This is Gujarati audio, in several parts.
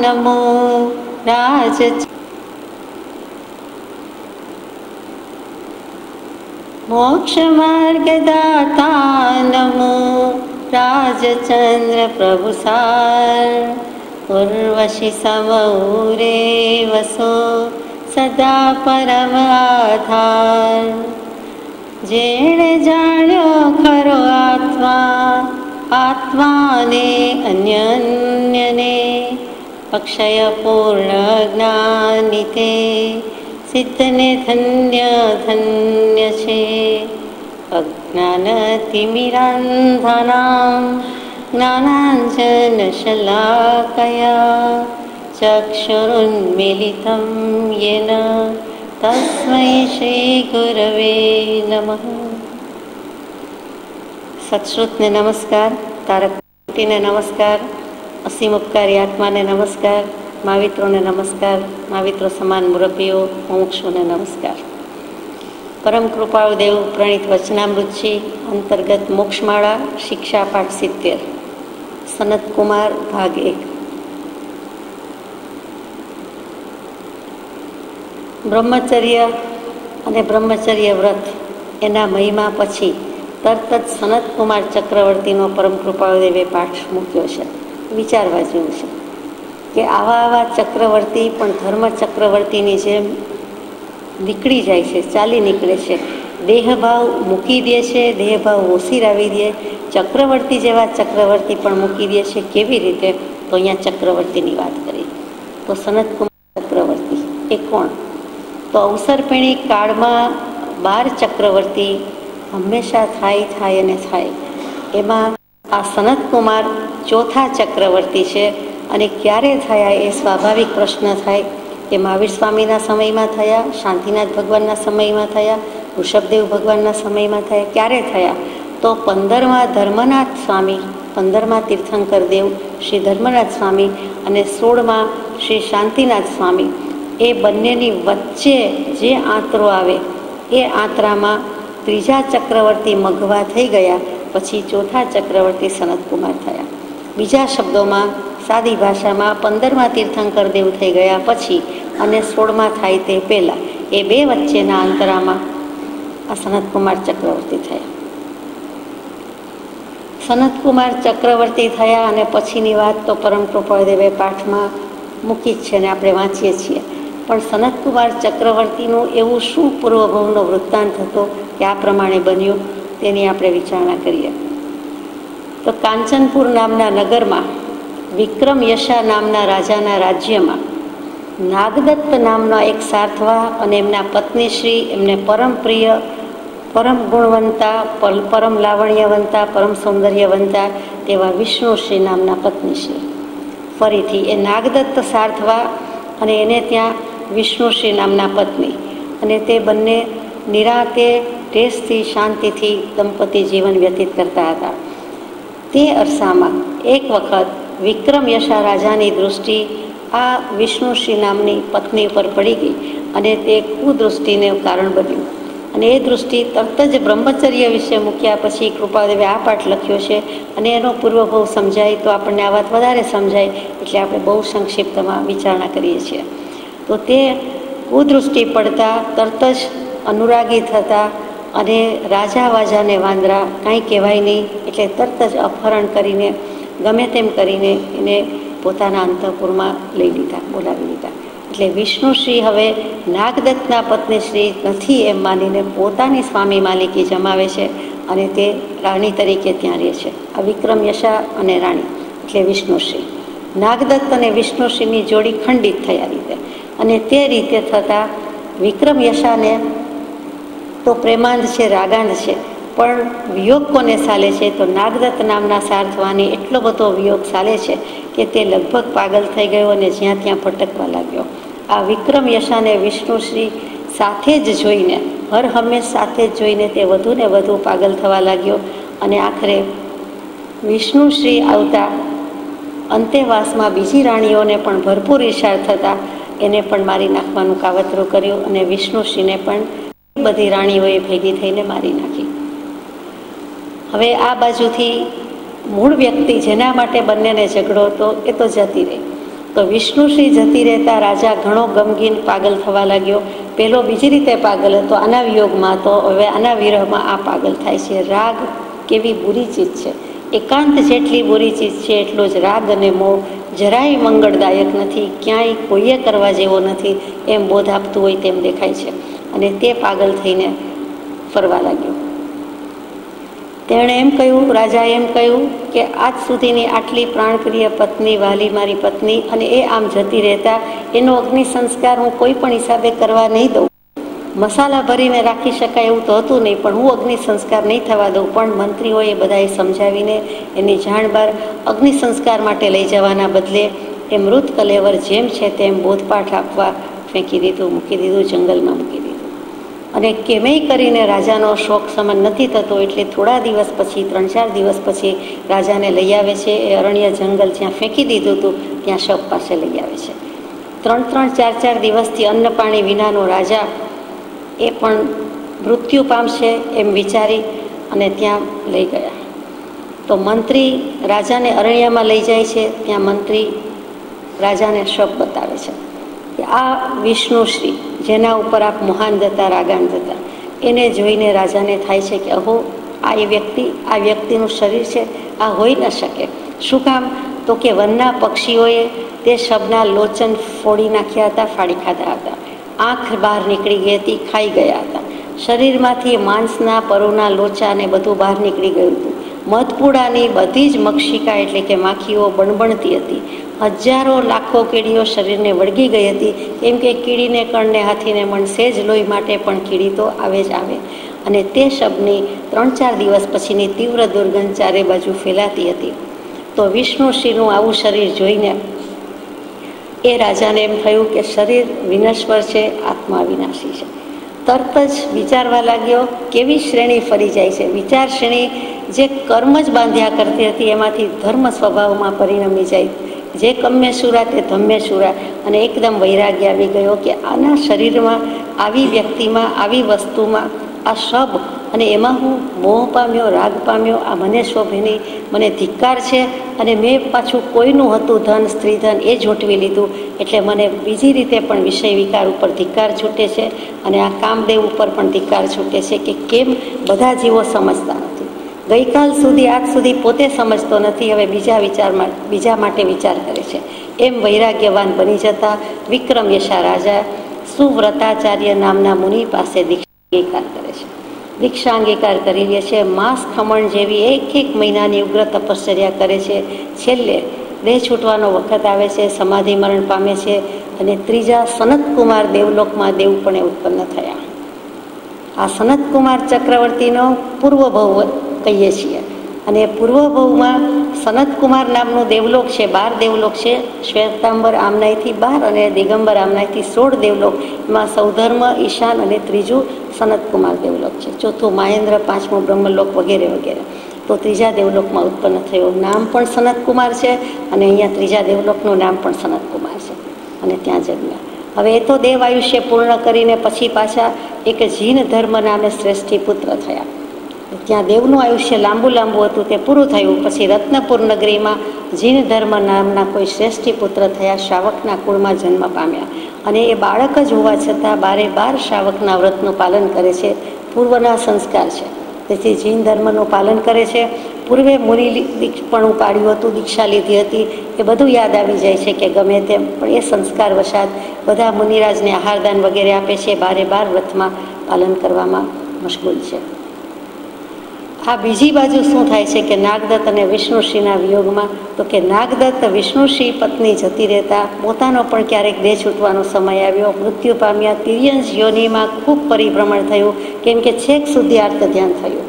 નમો રાજ મોક્ષ માર્ગદાતા નમો રાજચંદ્ર પ્રભુ સાર ઉર્વશી સમૌરે વસો સદા પરમ આધાર જેણે જાણ્યો ખરો આત્માને અન્યને અક્ષય પૂર્ણ જ્ઞાની તે સિદ્ધને ધન્ય ધન્ય છે. અજ્ઞાનતિમિરાંધાનાં જ્ઞાનાંજન શલાકયા ચક્ષુરુન્મીલિतं યેન તસ્મૈ શ્રી ગુરવે નમઃ. સત્શ્રુતને નમસ્કાર, તારકને નમસ્કાર, અસીમ ઉપકારી આત્માને નમસ્કાર, મહાવિત્રોને નમસ્કાર, મહાવિત્રો સમાન મુરબ્બીઓ મુમુક્ષુને નમસ્કાર. પરમ કૃપાળુ દેવ પ્રણીત વચનામૃતજી અંતર્ગત મોક્ષમાળા શિક્ષા પાઠ 70 સનતકુમાર ભાગ 1. બ્રહ્મચર્ય અને બ્રહ્મચર્ય વ્રત એના મહિમા પછી તરત જ સનતકુમાર ચક્રવર્તીનો પરમ કૃપાળુ દેવે પાઠ મૂક્યો છે. વિચારવા જેવું છે કે આવા ચક્રવર્તી પણ ધર્મ ચક્રવર્તીની જેમ નીકળી જાય છે, ચાલી નીકળે છે, દેહભાવ મૂકી દે છે, દેહભાવ ઓસીરાવી દે. ચક્રવર્તી જેવા ચક્રવર્તી પણ મૂકી દે છે. કેવી રીતે? તો અહીંયા ચક્રવર્તીની વાત કરી. તો સનતકુમાર ચક્રવર્તી એ કોણ? તો અવસરપેણી કાળમાં 12 ચક્રવર્તી હંમેશા થાય અને થાય. એમાં આ સનતકુમાર ચોથા ચક્રવર્તી છે. અને ક્યારે થયા એ સ્વાભાવિક પ્રશ્ન થાય કે મહાવીર સ્વામીના સમયમાં થયા, શાંતિનાથ ભગવાનના સમયમાં થયા, ઋષભદેવ ભગવાનના સમયમાં થયા. ક્યારે થયા? તો 15મા ધર્મનાથ સ્વામી, 15મા તીર્થંકર દેવ શ્રી ધર્મનાથ સ્વામી અને 16મા શ્રી શાંતિનાથ સ્વામી, એ બંનેની વચ્ચે જે આંતરો આવે એ આંતરામાં ત્રીજા ચક્રવર્તી મઘવા થઈ ગયા પછી ચોથા ચક્રવર્તી સનતકુમાર થયા. બીજા શબ્દોમાં, સાદી ભાષામાં 15મા તીર્થંકર દેવ થઈ ગયા પછી અને 16મા થાય તે પહેલાં એ બે વચ્ચેના અંતરામાં આ સનતકુમાર ચક્રવર્તી થયા. સનતકુમાર ચક્રવર્તી થયા અને પછીની વાત તો પરમ કૃપાળુ દેવે પાઠમાં મૂકી જ છે ને આપણે વાંચીએ છીએ. પણ સનતકુમાર ચક્રવર્તીનું એવું શું પૂર્વભવનો વૃત્તાંત હતો કે આ પ્રમાણે બન્યું તેની આપણે વિચારણા કરીએ. તો કાંચનપુર નામના નગરમાં વિક્રમ યશા નામના રાજાના રાજ્યમાં નાગદત્ત નામના એક સાર્થવા અને એમના પત્નીશ્રી, એમને પરમ પ્રિય, પરમ ગુણવંતા, પરમ લાવણ્યવંતા, પરમ સૌંદર્યવંતા તેવા વિષ્ણુશ્રી નામના પત્નીશ્રી. ફરીથી એ નાગદત્ત સાર્થવા અને એને ત્યાં વિષ્ણુશ્રી નામના પત્ની, અને તે બંને નિરાતે ટેસ્ટથી શાંતિથી દંપતી જીવન વ્યતીત કરતા હતા. તે અરસામાં એક વખત વિક્રમ યશા રાજાની દૃષ્ટિ આ વિષ્ણુશ્રી નામની પત્ની ઉપર પડી ગઈ અને તે કુદૃષ્ટિને કારણ બન્યું. અને એ દૃષ્ટિ તરત જ બ્રહ્મચર્ય વિશે મૂક્યા પછી કૃપાદેવે આ પાઠ લખ્યો છે. અને એનો પૂર્વભાવ સમજાય તો આપણને આ વાત વધારે સમજાય, એટલે આપણે બહુ સંક્ષિપ્તમાં વિચારણા કરીએ છીએ. તો તે કુદૃષ્ટિ પડતા તરત જ અનુરાગી થતા અને રાજા વાજાને વાંદરા કાંઈ કહેવાય નહીં, એટલે તરત જ અપહરણ કરીને ગમે તેમ કરીને એને પોતાના અંતઃપુરમાં લઈ લીધા, બોલાવી લીધા. એટલે વિષ્ણુશ્રી હવે નાગદત્તના પત્નીશ્રી નથી એમ માનીને પોતાની સ્વામી માલિકી જમાવે છે અને તે રાણી તરીકે ત્યાં રહે છે. આ વિક્રમ યશા અને રાણી એટલે વિષ્ણુશ્રી. નાગદત્ત અને વિષ્ણુશ્રીની જોડી ખંડિત થયા રીતે, અને તે રીતે થતાં વિક્રમ યશાને તો પ્રેમાંધ છે, રાગાંધ છે, પણ વિયોગ કોને ચાલે છે? તો નાગદત્ત નામના સાર્થવાને એટલો બધો વિયોગ ચાલે છે કે તે લગભગ પાગલ થઈ ગયો અને જ્યાં ત્યાં ભટકવા લાગ્યો. આ વિક્રમ યશાને વિષ્ણુશ્રી સાથે જ જોઈને, હર હંમેશ સાથે જ જોઈને તે વધુ ને વધુ પાગલ થવા લાગ્યો. અને આખરે વિષ્ણુશ્રી આવતા અંતેવાસમાં બીજી રાણીઓને પણ ભરપૂર ઈર્ષા થતાં એને પણ મારી નાખવાનું કાવતરું કર્યું અને વિષ્ણુશ્રીને પણ બધી રાણીઓએ ભેગી થઈને મારી નાખી. હવે આ બાજુથી મૂળ વ્યક્તિ જેના માટે બંનેને ઝઘડો હતો એ તો જતી રહી, તો વિષ્ણુશ્રી જતી રહેતા રાજા ઘણો ગમગીન પાગલ થવા લાગ્યો. પેલો બીજી રીતે પાગલ હતો, આના વિયોગમાં, તો હવે આના વિરહમાં આ પાગલ થાય છે. રાગ કેવી બુરી ચીજ છે! એકાંત જેટલી બુરી ચીજ છે એટલો જ રાગ અને મોહ જરાય મંગળદાયક નથી, ક્યાંય કોઈએ કરવા જેવો નથી એમ બોધ આપતું હોય તેમ દેખાય છે. અને તે પાગલ થઈને ફરવા લાગ્યો. તેણે એમ કહ્યું, રાજાએ એમ કહ્યું કે આજ સુધીની આટલી પ્રાણપ્રિય પત્ની, વાલી મારી પત્ની, અને એ આમ જતી રહેતા એનો અગ્નિ સંસ્કાર હું કોઈ પણ હિસાબે કરવા નહીં દઉં. મસાલા ભરીને રાખી શકાય એવું તો હતું નહીં, પણ હું અગ્નિ સંસ્કાર નહીં થવા દઉં. પણ મંત્રીઓએ બધાએ સમજાવીને એની જાણ બહાર અગ્નિ સંસ્કાર માટે લઈ જવાના બદલે એ મૃત કલેવર જેમ છે તેમ બોધપાઠ આપવા ફેંકી દીધું, મૂકી દીધું, જંગલમાં મૂકી દીધું. અને કેમેય કરીને રાજાનો શોક સમન નથી થતો, એટલે થોડા દિવસ પછી, 3-4 દિવસ પછી રાજાને લઈ આવે છે. એ અરણ્ય જંગલ જ્યાં ફેંકી દીધું હતું ત્યાં શબ પાસે લઈ આવે છે. 3-3, 4-4 દિવસથી અન્ન પાણી વિનાનો રાજા એ પણ મૃત્યુ પામશે એમ વિચારી અને ત્યાં લઈ ગયા. તો મંત્રી રાજાને અરણ્યમાં લઈ જાય છે. ત્યાં મંત્રી રાજાને શબ બતાવે છે કે આ વિષ્ણુશ્રી, જેના ઉપર આપ મહાન જતા, રાગાન જતા, એને જોઈને રાજાને થાય છે કે અહો, આ વ્યક્તિનું શરીર છે, આ હોઈ ન શકે. શું કામ? તો કે વનના પક્ષીઓએ તે શબના લોચન ફોડી નાખ્યા હતા, ફાડી ખાધા હતા. આંખ બહાર નીકળી ગઈ હતી, ખાઈ ગયા હતા. શરીરમાંથી માંસના પરોના લોચા ને બધું બહાર નીકળી ગયું હતું. મધપુડાની બધી જ મક્ષિકા એટલે કે માખીઓ બણબણતી હતી. હજારો લાખો કીડીઓ શરીરને વળગી ગઈ હતી, કેમ કે કીડીને કણને હાથીને મણ સેજ લોહી માટે પણ કીડી તો આવે જ આવે. અને તે શબની 3-4 દિવસ પછીની તીવ્ર દુર્ગંધ ચારે બાજુ ફેલાતી હતી. તો વિષ્ણુશ્રીનું આવું શરીર જોઈને એ રાજાને એમ થયું કે શરીર વિનશ્વર છે, આત્મા વિનાશી છે. તરત જ વિચારવા લાગ્યો, કેવી શ્રેણી ફરી જાય છે. વિચાર શ્રેણી જે કર્મ જ બાંધ્યા કરતી હતી એમાંથી ધર્મ સ્વભાવમાં પરિણમી જાય. જે કમ્મેશુરા તે ધમ્મેશુરા. અને એકદમ વૈરાગ્ય આવી ગયો કે આના શરીરમાં, આવી વ્યક્તિમાં, આવી વસ્તુમાં આ શબ, અને એમાં હું મોહ પામ્યો, રાગ પામ્યો, આ મને શોભે નહીં, મને ધિક્કાર છે. અને મેં પાછું કોઈનું હતું ધન, સ્ત્રી ધન એ જોટવી લીધું, એટલે મને બીજી રીતે પણ વિષય વિકાર ઉપર ધિક્કાર છૂટે છે. અને આ કામદેવ ઉપર પણ ધિક્કાર છૂટે છે કે કેમ બધા જીવો સમજતા નથી. ગઈકાલ સુધી, આજ સુધી પોતે સમજતો નથી, હવે બીજા માટે વિચાર કરે છે. એમ વૈરાગ્યવાન બની જતા વિક્રમયશા રાજા સુવ્રતાચાર્ય નામના મુનિ પાસે દીક્ષા અંગીકાર કરે છે. દીક્ષા અંગીકાર કરી લે છે. માંસ ખમણ જેવી 1 મહિનાની ઉગ્ર તપશ્ચર્યા કરે છે. છેલ્લે દેહ છૂટવાનો વખત આવે છે, સમાધિ મરણ પામે છે. અને ત્રીજા સનતકુમાર દેવલોકમાં દેવપણે ઉત્પન્ન થયા. આ સનતકુમાર ચક્રવર્તીનો પૂર્વભવ કહીએ છીએ. અને પૂર્વભવમાં સનતકુમાર નામનું દેવલોક છે, 12 દેવલોક છે. શ્વેતાંબર આમનાઈથી 12 અને દિગંબર આમનાઈથી 16 દેવલોક. એમાં સૌધર્મ, ઈશાન અને ત્રીજું સનતકુમાર દેવલોક છે. ચોથું મહેન્દ્ર, 5મું બ્રહ્મલોક વગેરે વગેરે. તો ત્રીજા દેવલોકમાં ઉત્પન્ન થયો. નામ પણ સનતકુમાર છે, અને અહીંયા ત્રીજા દેવલોકનું નામ પણ સનતકુમાર છે. અને ત્યાં જન્મ્યા. હવે એ તો દેવ આયુષ્ય પૂર્ણ કરીને પછી પાછા એક જીન ધર્મ નામે શ્રેષ્ઠી પુત્ર થયા. ત્યાં દેવનું આયુષ્ય લાંબુ હતું, તે પૂરું થયું. પછી રત્નપુર નગરીમાં જીન ધર્મ નામના કોઈ શ્રેષ્ઠી પુત્ર થયા, શ્રાવકના કુળમાં જન્મ પામ્યા. અને એ બાળક જ હોવા છતાં 12 શ્રાવકના વ્રતનું પાલન કરે છે. પૂર્વના સંસ્કાર છે, તેથી જીન ધર્મનું પાલન કરે છે. પૂર્વે મુનિ પણ પાડ્યું હતું, દીક્ષા લીધી હતી, એ બધું યાદ આવી જાય છે કે ગમે તેમ, પણ એ સંસ્કાર વશાત બધા મુનિરાજને આહારદાન વગેરે આપે છે. 12 વ્રતમાં પાલન કરવામાં મશગુલ છે. આ બીજી બાજુ શું થાય છે કે નાગદત્ત અને વિષ્ણુશ્રીના વિયોગમાં, તો કે નાગદત્ત વિષ્ણુશ્રી પત્ની જતી રહેતા પોતાનો પણ ક્યારેક દેહ છૂટવાનો સમય આવ્યો, મૃત્યુ પામ્યા. તિર્યંશ યોનિમાં ખૂબ પરિભ્રમણ થયું, કેમ કે છેક સુધી આર્ત ધ્યાન થયું.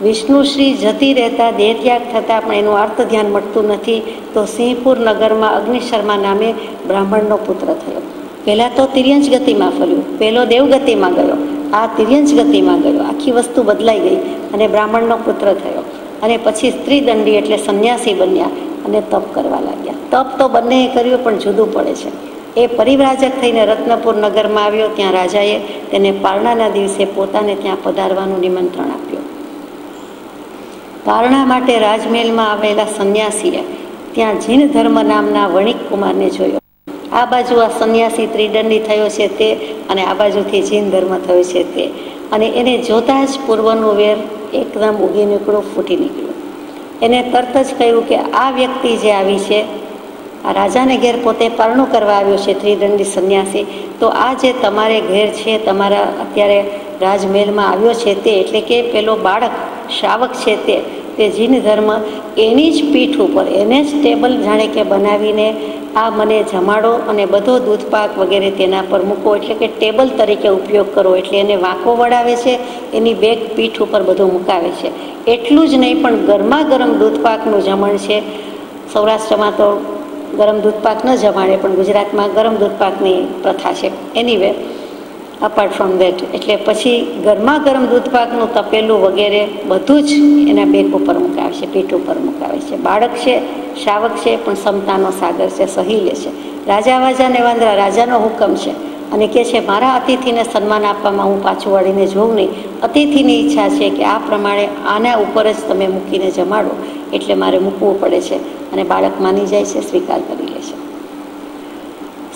વિષ્ણુશ્રી જતી રહેતા દેહ ત્યાગ થતાં પણ એનું આર્ત ધ્યાન મળતું નથી. તો સિંહપુર નગરમાં અગ્નિશર્મા નામે બ્રાહ્મણનો પુત્ર થયો. પહેલાં તો તિર્યંશ ગતિમાં ફર્યું, પહેલો દેવગતિમાં ગયો, આ તિર્યંશ ગતિમાં ગયો. આખી વસ્તુ બદલાઈ ગઈ અને બ્રાહ્મણનો પુત્ર થયો. અને પછી સ્ત્રીદંડી એટલે સંન્યાસી બન્યા અને તપ કરવા લાગ્યા. તપ તો બંનેએ કર્યું, પણ જુદું પડે છે. એ પરિવ્રાજક થઈને રત્નપુર નગરમાં આવ્યો. ત્યાં રાજાએ તેને પારણાના દિવસે પોતાને ત્યાં પધારવાનું નિમંત્રણ આપ્યું. પારણા માટે રાજમહેલમાં આવેલા સંન્યાસીએ ત્યાં જીન ધર્મ નામના વણિક કુમારને જોયો. આ બાજુ આ સંન્યાસી ત્રિદંડી થયો છે તે, અને આ બાજુથી જીન ધર્મ થયો છે તે. અને એને જોતાં જ પૂર્વનું વેર એકદમ ઉગી નીકળ્યું, ફૂટી નીકળ્યું. એને તરત જ કહ્યું કે આ વ્યક્તિ જે આવી છે, આ રાજાને ઘેર પોતે પરણું કરવા આવ્યો છે, ત્રિદંડી સંન્યાસી, તો આ જે તમારે ઘેર છે, તમારા અત્યારે રાજમહેલમાં આવ્યો છે તે, એટલે કે પેલો બાળક શ્રાવક છે તે જીન ધર્મ, એની જ પીઠ ઉપર એને જ ટેબલ જાણે કે બનાવીને આ મને જમાડો અને બધો દૂધપાક વગેરે તેના પર મૂકો, એટલે કે ટેબલ તરીકે ઉપયોગ કરો. એટલે એને વાંકો વળાવે છે, એની બેગ પીઠ ઉપર બધું મુકાવે છે. એટલું જ નહીં, પણ ગરમા ગરમ દૂધપાકનું જમણ છે. સૌરાષ્ટ્રમાં તો ગરમ દૂધપાક ન જમાડે, પણ ગુજરાતમાં ગરમ દૂધપાકની પ્રથા છે. એનીવે, અપાર્ટ ફ્રોમ દેટ, એટલે પછી ગરમા ગરમ દૂધપાકનું તપેલું વગેરે બધું જ એના બેગ ઉપર મુકાવે છે, પીઠ ઉપર મુકાવે છે. બાળક છે, શાવક છે, પણ સમતાનો સાગર છે, સહી લે છે. રાજા વાજાને વાંદરા, રાજાનો હુકમ છે, અને કહે છે મારા અતિથિને સન્માન આપવામાં હું પાછું વળીને જોઉં નહીં. અતિથિની ઈચ્છા છે કે આ પ્રમાણે આના ઉપર જ તમે મૂકીને જમાડો, એટલે મારે મૂકવું પડે છે. અને બાળક માની જાય છે, સ્વીકાર કરી લે છે.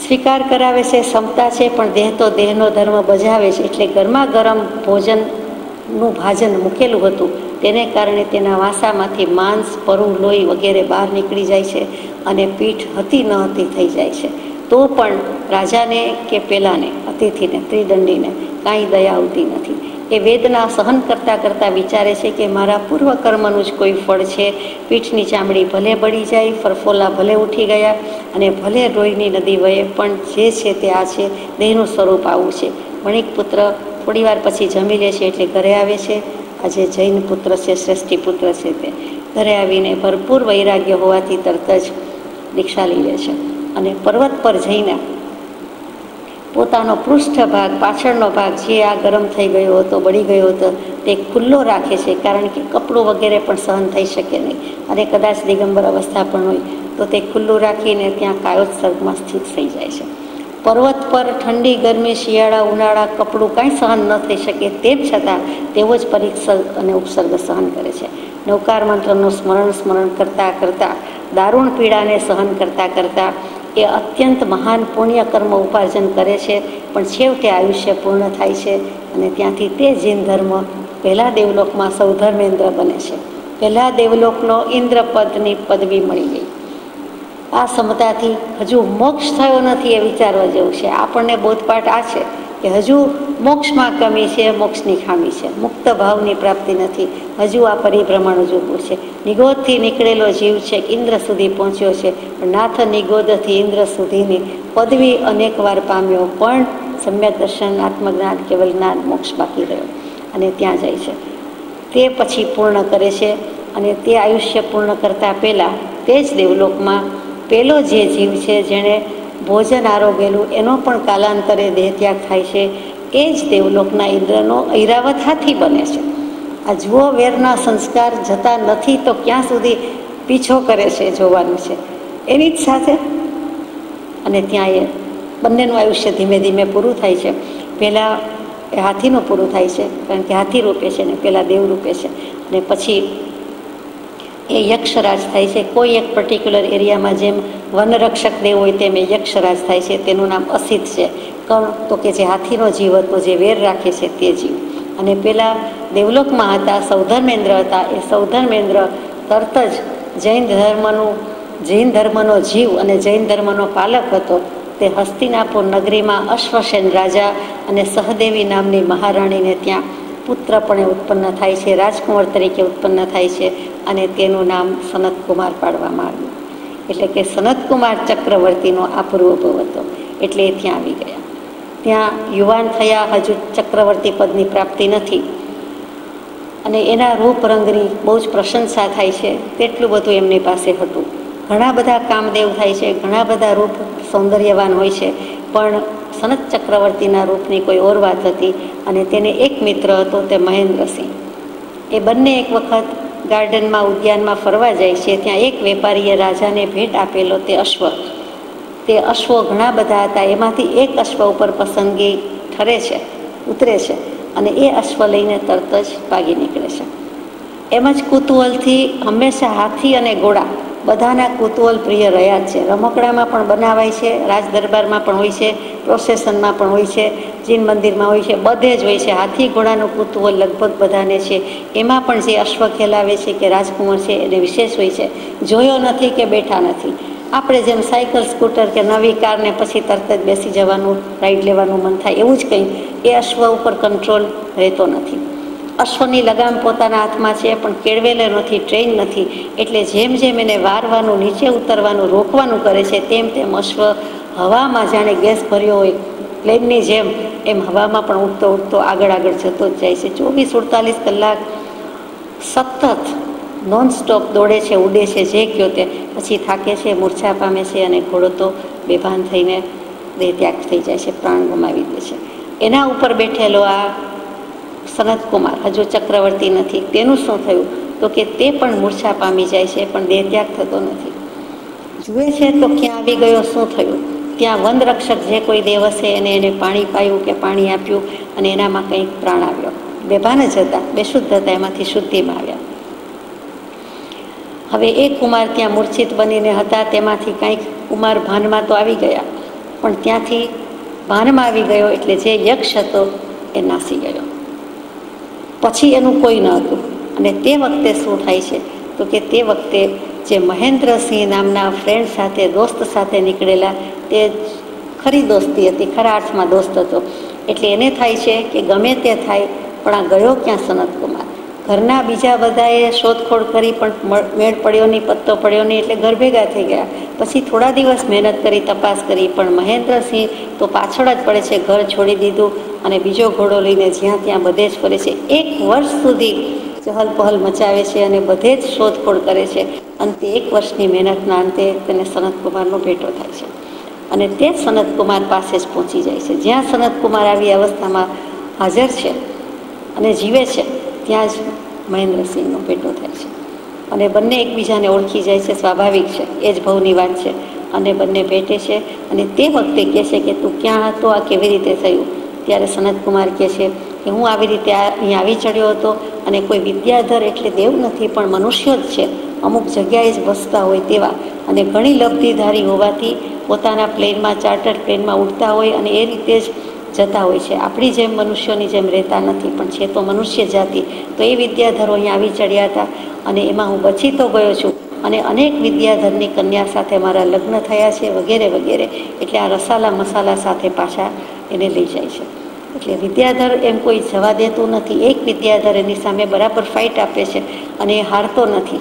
સ્વીકાર કરાવે છે, ક્ષમતા છે, પણ દેહ તો દેહનો ધર્મ બજાવે છે. એટલે ગરમા ગરમ ભોજનનું ભાજન મૂકેલું હતું, તેને કારણે તેના વાસામાંથી માંસ, પરુ, લોહી વગેરે બહાર નીકળી જાય છે, અને પીઠ હતી ન હતી થઈ જાય છે. તો પણ રાજાને કે પેલાને અતિથિને, ત્રિદંડીને કાંઈ દયા આવતી નથી. એ વેદના સહન કરતાં કરતાં વિચારે છે કે મારા પૂર્વકર્મનું જ કોઈ ફળ છે. પીઠની ચામડી ભલે બળી જાય, ફરફોલા ભલે ઉઠી ગયા, અને ભલે રોઈની નદી વહે, પણ જે છે તે આ છે, દેહનું સ્વરૂપ આવું છે. વણિક પુત્ર થોડી વાર પછી જમી લે છે, એટલે ઘરે આવે છે. આજે જૈન પુત્ર છે, શ્રેષ્ઠી પુત્ર છે, તે ઘરે આવીને ભરપૂર વૈરાગ્ય હોવાથી તરત જ દીક્ષા લઈ લે છે. અને પર્વત પર જઈને પોતાનો પૃષ્ઠ ભાગ, પાછળનો ભાગ જે આ ગરમ થઈ ગયો હતો, બળી ગયો હતો, તે ખુલ્લો રાખે છે. કારણ કે કપડું વગેરે પણ સહન થઈ શકે નહીં, અને કદાચ દિગંબર અવસ્થા પણ હોય તો તે ખુલ્લું રાખીને ત્યાં કાયોત્સર્ગમાં સ્થિત થઈ જાય છે. પર્વત પર ઠંડી, ગરમી, શિયાળા, ઉનાળા, કપડું કાંઈ સહન ન થઈ શકે, તેમ છતાં તેવો જ પરિસર્ગ અને ઉપસર્ગ સહન કરે છે. નવકાર મંત્રનું સ્મરણ કરતાં કરતાં, દારૂણ પીડાને સહન કરતાં કરતાં એ અત્યંત મહાન પુણ્ય કર્મ ઉપાર્જન કરે છે. પણ છેવટે આયુષ્ય પૂર્ણ થાય છે, અને ત્યાંથી તે જીન ધર્મ પહેલાં દેવલોકમાં સૌધર્મેન્દ્ર બને છે. પહેલાં દેવલોકનો ઇન્દ્રપદની પદવી મળી ગઈ. આ સમતાથી હજુ મોક્ષ થયો નથી એ વિચારવા જેવું છે. આપણને બોધપાઠ આ છે કે હજુ મોક્ષમાં કમી છે, મોક્ષની ખામી છે, મુક્ત ભાવની પ્રાપ્તિ નથી, હજુ આ પરિભ્રમણ ઊભું છે. નિગોદથી નીકળેલો જીવ છે, ઇન્દ્ર સુધી પહોંચ્યો છે, પણ નાથ નિગોદથી ઇન્દ્ર સુધીની પદવી અનેક વાર પામ્યો, પણ સમ્યક દર્શન, આત્મજ્ઞાન, કેવલ જ્ઞાન, મોક્ષ બાકી રહ્યો, અને ત્યાં જાય છે. તે પછી પૂર્ણ કરે છે, અને તે આયુષ્ય પૂર્ણ કરતાં પહેલાં તે જ દેવલોકમાં પેલો જે જીવ છે જેણે ભોજન આરોગેલું, એનો પણ કાલાંતરે દેહત્યાગ થાય છે. એ જ દેવલોકના ઇન્દ્રનો ઐરાવત હાથી બને છે. આ જુઓ, વેરના સંસ્કાર જતા નથી તો ક્યાં સુધી પીછો કરે છે જોવાનું છે એની જ સાથે. અને ત્યાં એ બંનેનું આયુષ્ય ધીમે ધીમે પૂરું થાય છે. પહેલાં એ હાથીનું પૂરું થાય છે, કારણ કે હાથી રૂપે છે, ને પહેલાં દેવ રૂપે છે, અને પછી એ યક્ષરાજ થાય છે. કોઈ એક પર્ટિક્યુલર એરિયામાં જેમ વનરક્ષક દેવ હોય તેમ એ યક્ષરાજ થાય છે. તેનું નામ અસિત છે. કોણ? તો કે જે હાથીનો જીવ હતો, જે વેર રાખે છે તે જીવ. અને પેલા દેવલોકમાં હતા, સૌધર્મેન્દ્ર હતા. એ સૌધર્મેન્દ્ર તરત જ જૈન ધર્મનો જીવ અને જૈન ધર્મનો પાલક હતો. તે હસ્તિનાપુર નગરીમાં અશ્વસેન રાજા અને સહદેવી નામની મહારાણીને ત્યાં પુત્રપણે ઉત્પન્ન થાય છે, રાજકુંવર તરીકે ઉત્પન્ન થાય છે, અને તેનું નામ સનતકુમાર પાડવામાં આવ્યું. એટલે કે સનતકુમાર ચક્રવર્તીનો આ પૂર્વભવ હતો. એટલે એ ત્યાં આવી ગયા. ત્યાં યુવાન થયા, હજુ ચક્રવર્તી પદની પ્રાપ્તિ નથી, અને એના રૂપ રંગની બહુ જ પ્રશંસા થાય છે. તેટલું બધું એમની પાસે હતું. ઘણા બધા કામદેવ થાય છે, ઘણા બધા રૂપ સૌંદર્યવાન હોય છે, પણ સનત ચક્રવર્તીના રૂપની કોઈ ઓર વાત હતી. અને તેને એક મિત્ર હતો, તે મહેન્દ્રસિંહ. એ બંને એક વખત ગાર્ડનમાં, ઉદ્યાનમાં ફરવા જાય છે. ત્યાં એક વેપારીએ રાજાને ભેટ આપેલો તે અશ્વ. તે અશ્વો ઘણા બધા હતા, એમાંથી એક અશ્વ ઉપર પસંદગી ઠરે છે, ઉતરે છે, અને એ અશ્વ લઈને તરત જ ભાગી નીકળે છે. એમ જ કુતૂહલથી હંમેશા હાથી અને ઘોડા બધાના કુતૂહલ પ્રિય રહ્યા જ છે. રમકડામાં પણ બનાવાય છે, રાજ દરબારમાં પણ હોય છે, પ્રોસેસનમાં પણ હોય છે, જીન મંદિરમાં હોય છે, બધે જ હોય છે. હાથી ઘોડાનું કુતૂહલ લગભગ બધાને છે. એમાં પણ જે અશ્વ ખેલાવે છે કે રાજકુંવર છે એને વિશેષ હોય છે. જોયો નથી કે બેઠા નથી. આપણે જેમ સાયકલ, સ્કૂટર કે નવી કારને પછી તરત જ બેસી જવાનું, રાઈડ લેવાનું મન થાય, એવું જ કંઈ એ અશ્વ ઉપર કંટ્રોલ રહેતો નથી. અશ્વની લગામ પોતાના હાથમાં છે, પણ કેળવેલો નથી, ટ્રેન નથી. એટલે જેમ જેમ એને વારવાનું, નીચે ઉતરવાનું, રોકવાનું કરે છે, તેમ તેમ અશ્વ હવામાં જાણે ગેસ ભર્યો હોય પ્લેનની જેમ એમ હવામાં પણ ઉડતો ઉડતો આગળ આગળ જતો જ જાય છે. 24-48 કલાક સતત નોનસ્ટોપ દોડે છે, ઉડે છે, જે કયો તે. પછી થાકે છે, મૂર્છા પામે છે અને ઘોડો તો બેભાન થઈને દેહ ત્યાગ થઈ જાય છે, પ્રાણ ગુમાવી દે છે. એના ઉપર બેઠેલો આ સનતકુમાર હજુ ચક્રવર્તી નથી. તેનું શું થયું? તો કે તે પણ મૂર્છા પામી જાય છે, પણ દેહ ત્યાગ થતો નથી. જુએ છે તો ક્યાં આવી ગયો, શું થયું? ત્યાં વનરક્ષક જે કોઈ દેવ હશે એને પાણી પાયું કે પાણી આપ્યું અને એનામાં કંઈક પ્રાણ આવ્યો. બેભાન જ હતા, બેશુદ્ધ હતા, એમાંથી શુદ્ધિમાં આવ્યા. હવે એ કુમાર ત્યાં મૂર્છિત બનીને હતા, તેમાંથી કંઈક કુમાર ભાનમાં તો આવી ગયા, પણ ત્યાંથી ભાનમાં આવી ગયો એટલે જે યક્ષ હતો એ નાસી ગયો. પછી એનું કોઈ ન હતું. અને તે વખતે શું થાય છે? તો કે તે વખતે જે મહેન્દ્રસિંહ નામના ફ્રેન્ડ સાથે, દોસ્ત સાથે નીકળેલા, તે ખરી દોસ્તી હતી, ખરા અર્થમાં દોસ્ત હતો. એટલે એને થાય છે કે ગમે તે થાય, પણ આ ગયો ક્યાં સનતકુમાર? ઘરના બીજા બધાએ શોધખોળ કરી પણ મેળ પડ્યો નહીં, પત્તો પડ્યો નહીં, એટલે ઘર ભેગા થઈ ગયા. પછી થોડા દિવસ મહેનત કરી, તપાસ કરી, પણ મહેન્દ્રસિંહ તો પાછળ જ પડે છે. ઘર છોડી દીધું અને બીજો ઘોડો લઈને જ્યાં ત્યાં બધે જ ફરે છે. 1 વર્ષ સુધી ચહલ પહલ મચાવે છે અને બધે જ શોધખોળ કરે છે. અંતે 1 વર્ષની મહેનતના અંતે તેને સનતકુમારનો ભેટો થાય છે અને તે સનતકુમાર પાસે જ પહોંચી જાય છે. જ્યાં સનતકુમાર આવી અવસ્થામાં હાજર છે અને જીવે છે, ત્યાં જ મહેન્દ્રસિંહનો ભેટો થાય છે અને બંને એકબીજાને ઓળખી જાય છે. સ્વાભાવિક છે, એ જ ભવની વાત છે. અને બંને ભેટે છે અને તે વખતે કહે છે કે તું ક્યાં હતો, આ કેવી રીતે થયું? ત્યારે સનતકુમાર કહે છે કે હું આવી રીતે અહીં આવી ચડ્યો હતો અને કોઈ વિદ્યાધર એટલે દેવ નથી, પણ મનુષ્ય જ છે, અમુક જગ્યાએ જ વસતા હોય તેવા, અને ઘણી લબ્ધિધારી હોવાથી પોતાના પ્લેનમાં, ચાર્ટર્ડ પ્લેનમાં ઉડતા હોય અને એ રીતે જ જતા હોય છે. આપણી જેમ મનુષ્યોની જેમ રહેતા નથી, પણ છે તો મનુષ્ય જાતિ. તો એ વિદ્યાધરો અહીં આવી ચડ્યા હતા અને એમાં હું બચી તો ગયો છું અને અનેક વિદ્યાધરની કન્યા સાથે મારા લગ્ન થયા છે, વગેરે વગેરે. એટલે આ રસાલા મસાલા સાથે પાછા એને લઈ જાય છે. એટલે વિદ્યાધર એમ કોઈ જવા દેતું નથી. એક વિદ્યાધર એની સામે બરાબર ફાઇટ આપે છે અને એ હારતો નથી.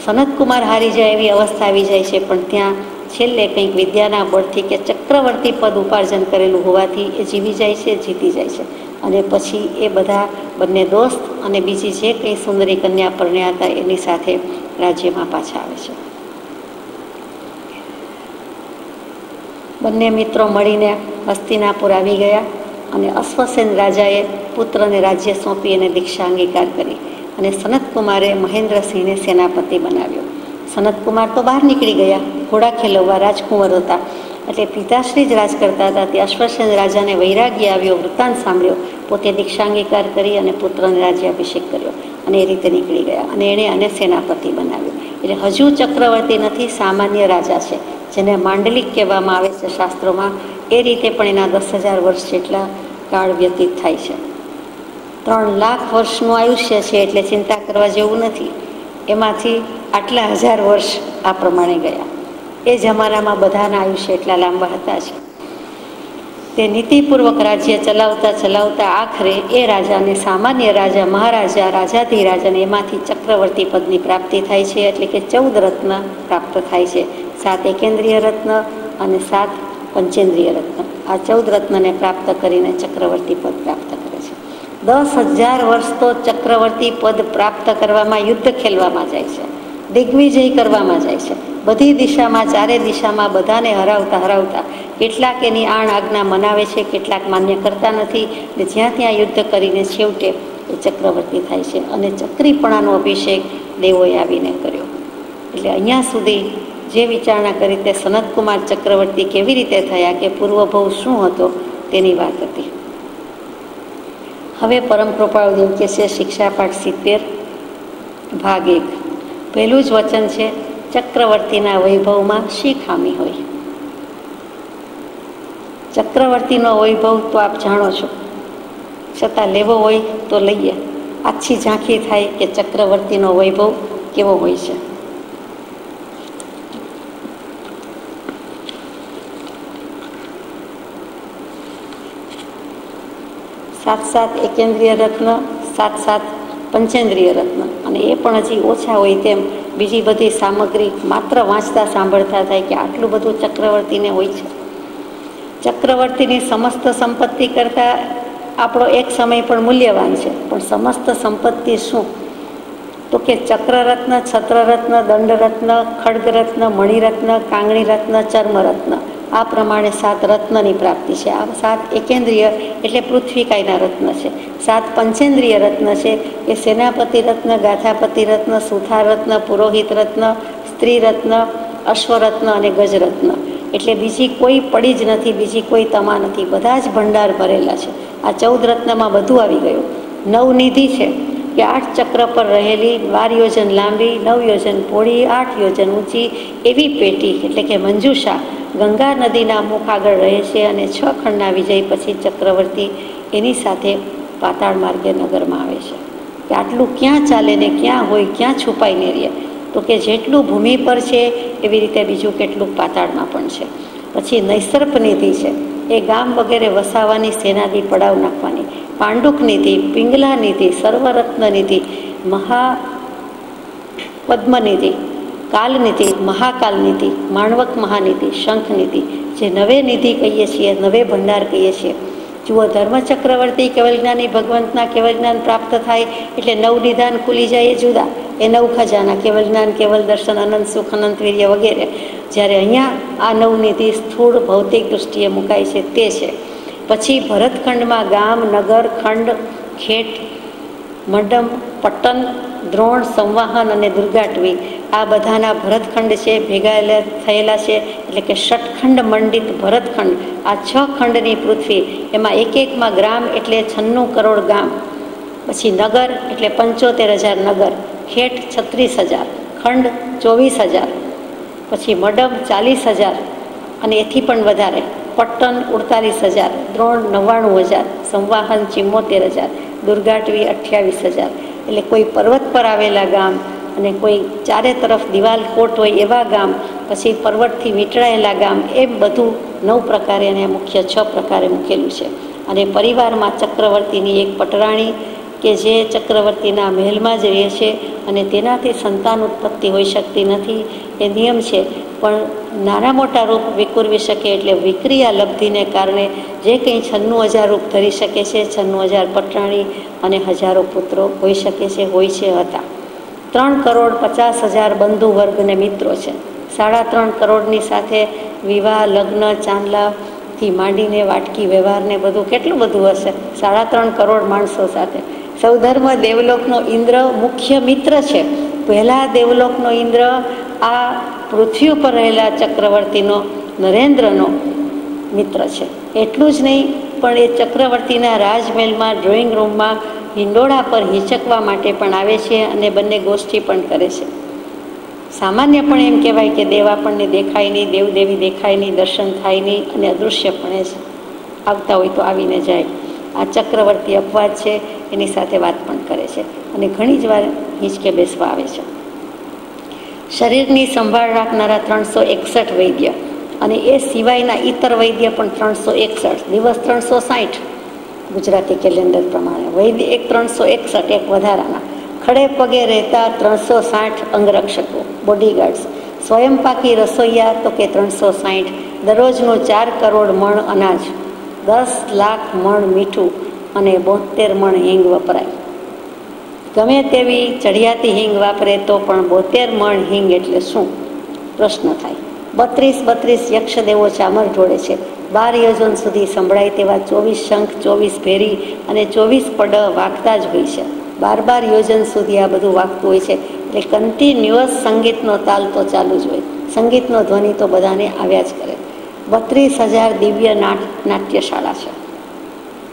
સનતકુમાર હારી જાય એવી અવસ્થા આવી જાય છે, પણ ત્યાં છેલ્લે કંઈક વિદ્યાના બળથી કે ચક્રવર્તી પદ ઉપાર્જન કરેલું હોવાથી એ જીવી જાય છે, જીતી જાય છે. અને પછી એ બધા બંને દોસ્ત અને બીજી જે કંઈ સુંદરી કન્યા પરણ્યા હતા એની સાથે રાજ્યમાં પાછા આવે છે. બંને મિત્રો મળીને હસ્તિનાપુર આવી ગયા અને અશ્વસેન રાજાએ પુત્રને રાજ્ય સોંપી અને દીક્ષા અંગીકાર કરી અને સનતકુમારે મહેન્દ્રસિંહને સેનાપતિ બનાવ્યો. સનતકુમાર તો બહાર નીકળી ગયા, ઘોડા ખેલવવા, રાજકુંવર હતા, એટલે પિતાશ્રી જ રાજ કરતા હતા. તે અશ્વસેન રાજાને વૈરાગ્ય આવ્યો, વૃત્તાંત સાંભળ્યો, પોતે દીક્ષાંગીકાર કરી અને પુત્રને રાજ્યાભિષેક કર્યો અને એ રીતે નીકળી ગયા અને એણે આને સેનાપતિ બનાવ્યો. એટલે હજુ ચક્રવર્તી નથી, સામાન્ય રાજા છે, જેને માંડલિક કહેવામાં આવે છે શાસ્ત્રોમાં. એ રીતે પણ એના 10,000 વર્ષ જેટલા કાળ વ્યતીત થાય છે. 3 લાખ વર્ષનું આયુષ્ય છે, એટલે ચિંતા કરવા જેવું નથી. એમાંથી આટલા 1000 વર્ષ આ પ્રમાણે ગયા. એ જમાનામાં બધાના આયુષ્ય એટલા લાંબા હતા જ. તે નીતિપૂર્વક રાજ્ય ચલાવતા ચલાવતા આખરે એ રાજાને સામાન્ય રાજા, મહારાજા, રાજાધિરાજાને એમાંથી ચક્રવર્તી પદની પ્રાપ્તિ થાય છે. એટલે કે 14 રત્ન પ્રાપ્ત થાય છે. 7 એકેન્દ્રિય રત્ન અને 7 પંચેન્દ્રિય રત્ન. આ 14 રત્નને પ્રાપ્ત કરીને ચક્રવર્તી પદ પ્રાપ્ત કરે છે. 10,000 વર્ષ તો ચક્રવર્તી પદ પ્રાપ્ત કરવામાં, યુદ્ધ ખેલવામાં જાય છે, દિગ્વિજય કરવામાં જાય છે. બધી દિશામાં, 4 દિશામાં બધાને હરાવતા હરાવતા કેટલાક એની આણ આજ્ઞા મનાવે છે, કેટલાક માન્ય કરતા નથી. ને જ્યાં ત્યાં યુદ્ધ કરીને છેવટે એ ચક્રવર્તી થાય છે અને ચક્રીપણાનો અભિષેક દેવોએ આવીને કર્યો. એટલે અહીંયા સુધી જે વિચારણા કરી તે સનતકુમાર ચક્રવર્તી કેવી રીતે થયા, કે પૂર્વભવ શું હતો તેની વાત હતી. હવે પરમ કૃપાળુ દેવ કે છે શિક્ષાપાઠ 70 ભાગ 1. પહેલું જ વચન છે ચક્રવર્તીના વૈભવમાં શી ખામી હોય? ચક્રવર્તીનો વૈભવ તો આપ જાણો છો, છતાં લેવો હોય તો લઈએ. આછી ઝાંખી થાય કે ચક્રવર્તીનો વૈભવ કેવો હોય છે. સાત એકેન્દ્રિય રત્ન, સાત પંચેન્દ્રિય રત્ન, અને એ પણ હજી ઓછા હોય તેમ બીજી બધી સામગ્રી માત્ર વાંચતા સાંભળતા થાય કે આટલું બધું ચક્રવર્તીને હોય છે. ચક્રવર્તીની સમસ્ત સંપત્તિ કરતાં આપણો એક સમય પણ મૂલ્યવાન છે. પણ સમસ્ત સંપત્તિ શું? તો કે ચક્રરત્ન, છત્રરત્ન, દંડરત્ન, ખડગરત્ન, મણિરત્ન, કાંગણી રત્ન, ચર્મરત્ન, આ પ્રમાણે 7 રત્નની પ્રાપ્તિ છે. આ 7 એકેન્દ્રિય એટલે પૃથ્વીકાયના રત્ન છે. 7 પંચેન્દ્રિય રત્ન છે એ સેનાપતિ રત્ન, ગાથાપતિ રત્ન, સુથાર રત્ન, પુરોહિત રત્ન, સ્ત્રી રત્ન, અશ્વરત્ન અને ગજરત્ન. એટલે બીજી કોઈ પડી જ નથી, બીજી કોઈ તમા નથી, બધા જ ભંડાર ભરેલા છે. આ 14 રત્નમાં બધું આવી ગયું. નવનિધિ છે કે 8 ચક્ર પર રહેલી 12 યોજન લાંબી, 9 યોજન પહોળી, 8 યોજન ઊંચી એવી પેટી એટલે કે મંજુષા ગંગા નદીના મુખ આગળ રહે છે. અને 6 ખંડના વિજય પછી ચક્રવર્તી એની સાથે પાતાળ માર્ગે નગરમાં આવે છે. કે આટલું ક્યાં ચાલે ને ક્યાં હોય, ક્યાં છુપાઈને રહે? તો કે જેટલું ભૂમિ પર છે એવી રીતે બીજું કેટલું પાતાળમાં પણ છે. પછી નૈસર્પ નિધિ છે, એ ગામ વગેરે વસાવવાની, સેનાદી પડાવ નાખવાની. પાંડુક નિધિ, પિંગલા નિધિ, સર્વરત્ન નિધિ, મહાપદ્મનિધિ, કાલનિધિ, મહાકાલનિધિ, માણવક મહાનિધિ, શંખનિધિ, જે નવે નિધિ કહીએ છીએ, નવે ભંડાર કહીએ છીએ. જુઓ, ધર્મચક્રવર્તી કેવલ જ્ઞાની ભગવંતના કેવલ જ્ઞાન પ્રાપ્ત થાય એટલે 9 નિધાન ખુલી જાય એ જુદા, એ 9 ખજાના કેવલ જ્ઞાન, કેવલ દર્શન, અનંત સુખ, અનંત વીર્ય વગેરે. જ્યારે અહીંયા આ 9 નિધિ સ્થૂળ ભૌતિક દૃષ્ટિએ મુકાય છે તે છે. પછી ભરતખંડમાં ગામ, નગર, ખંડ, ખેટ, મંડમ, પટ્ટન, દ્રોણ, સંવાહન અને દુર્ગાટવી, આ બધાના ભરતખંડ છે, ભેગા થયેલા છે. એટલે કે ષટખંડ મંડિત ભરતખંડ, આ 6 ખંડની પૃથ્વી, એમાં એક એકમાં ગ્રામ એટલે 96 કરોડ ગામ. પછી નગર એટલે 75,000 નગર, ખેટ 36,000, ખંડ 24,000, પછી મડમ 40,000 અને એથી પણ વધારે, પટ્ટન 48,000, દ્રોણ 99,000, સંવાહન 74,000, દુર્ગાટવી 28,000. એટલે કોઈ પર્વત પર આવેલા ગામ અને કોઈ ચારે તરફ દિવાલ કોટ હોય એવા ગામ, પછી પર્વતથી વીંટળાયેલા ગામ, એમ બધું 9 પ્રકારે અને મુખ્ય 6 પ્રકારે મૂકેલું છે. અને પરિવારમાં ચક્રવર્તીની એક પટરાણી કે જે ચક્રવર્તીના મહેલમાં જ રહે છે અને તેનાથી સંતાન ઉત્પત્તિ હોઈ શકતી નથી, એ નિયમ છે. પણ નાના મોટા રૂપ વિકુરવી શકે એટલે વિક્રિયા લબ્ધિને કારણે જે કંઈ 96,000 રૂપ ધરી શકે છે, 96,000 પટરાણી અને હજારો પુત્રો હોઈ શકે છે, હોય છે, હતા. 3,50,000 બંધુ વર્ગ અને મિત્રો છે. 3.5 કરોડની સાથે વિવાહ, લગ્ન, ચાંદલાથી માંડીને વાટકી વ્યવહારને બધું કેટલું બધું હશે. 3.5 કરોડ માણસો સાથે. સૌધર્મ દેવલોકનો ઇન્દ્ર મુખ્ય મિત્ર છે. પહેલા દેવલોકનો ઇન્દ્ર આ પૃથ્વી ઉપર રહેલા ચક્રવર્તીનો, નરેન્દ્રનો મિત્ર છે. એટલું જ નહીં, પણ એ ચક્રવર્તીના રાજમહેલમાં ડ્રોઈંગ રૂમમાં હિંડોળા પર હિંચકવા માટે પણ આવે છે અને બંને ગોષ્ઠી પણ કરે છે. સામાન્યપણે એમ કહેવાય કે દેવ આપણને દેખાય નહીં, દેવદેવી દેખાય નહીં, દર્શન થાય નહીં અને અદૃશ્યપણે જ આવતા હોય તો આવીને જાય. આ ચક્રવર્તી અપવાદ છે, એની સાથે વાત પણ કરે છે અને ઘણી જ વાર હિંચકે બેસવા આવે છે. શરીરની સંભાળ રાખનારા 361 વૈદ્ય અને એ સિવાયના ઇતર વૈદ્ય પણ 361, દિવસ 360 ગુજરાતી કેલેન્ડર પ્રમાણે. વૈદ્ય એક 361, એક વધારાના. ખડે પગે રહેતા 360 અંગરક્ષકો, બોડીગાર્ડ્સ. સ્વયંપાકી રસોઈયા તો કે 360. દરરોજનું 4 કરોડ મણ અનાજ, 10 લાખ મણ મીઠું અને 72 મણ હિંગ વપરાય. ગમે તેવી ચઢિયાતી હિંગ વાપરે તો પણ 72 મણ હિંગ એટલે શું? પ્રશ્ન થાય. 32 યક્ષદેવો ચામર ઢોળે છે. 12 યોજન સુધી સંભળાય તેવા 24 શંખ, 24 ભેરી અને 24 પડ વાગતા જ હોય છે. 12 યોજન સુધી આ બધું વાગતું હોય છે. એટલે કન્ટિન્યુઅસ સંગીતનો તાલ તો ચાલુ જ હોય, સંગીતનો ધ્વનિ તો બધાને આવ્યા જ કરે. 32,000 દિવ્ય નાટ્યશાળા છે.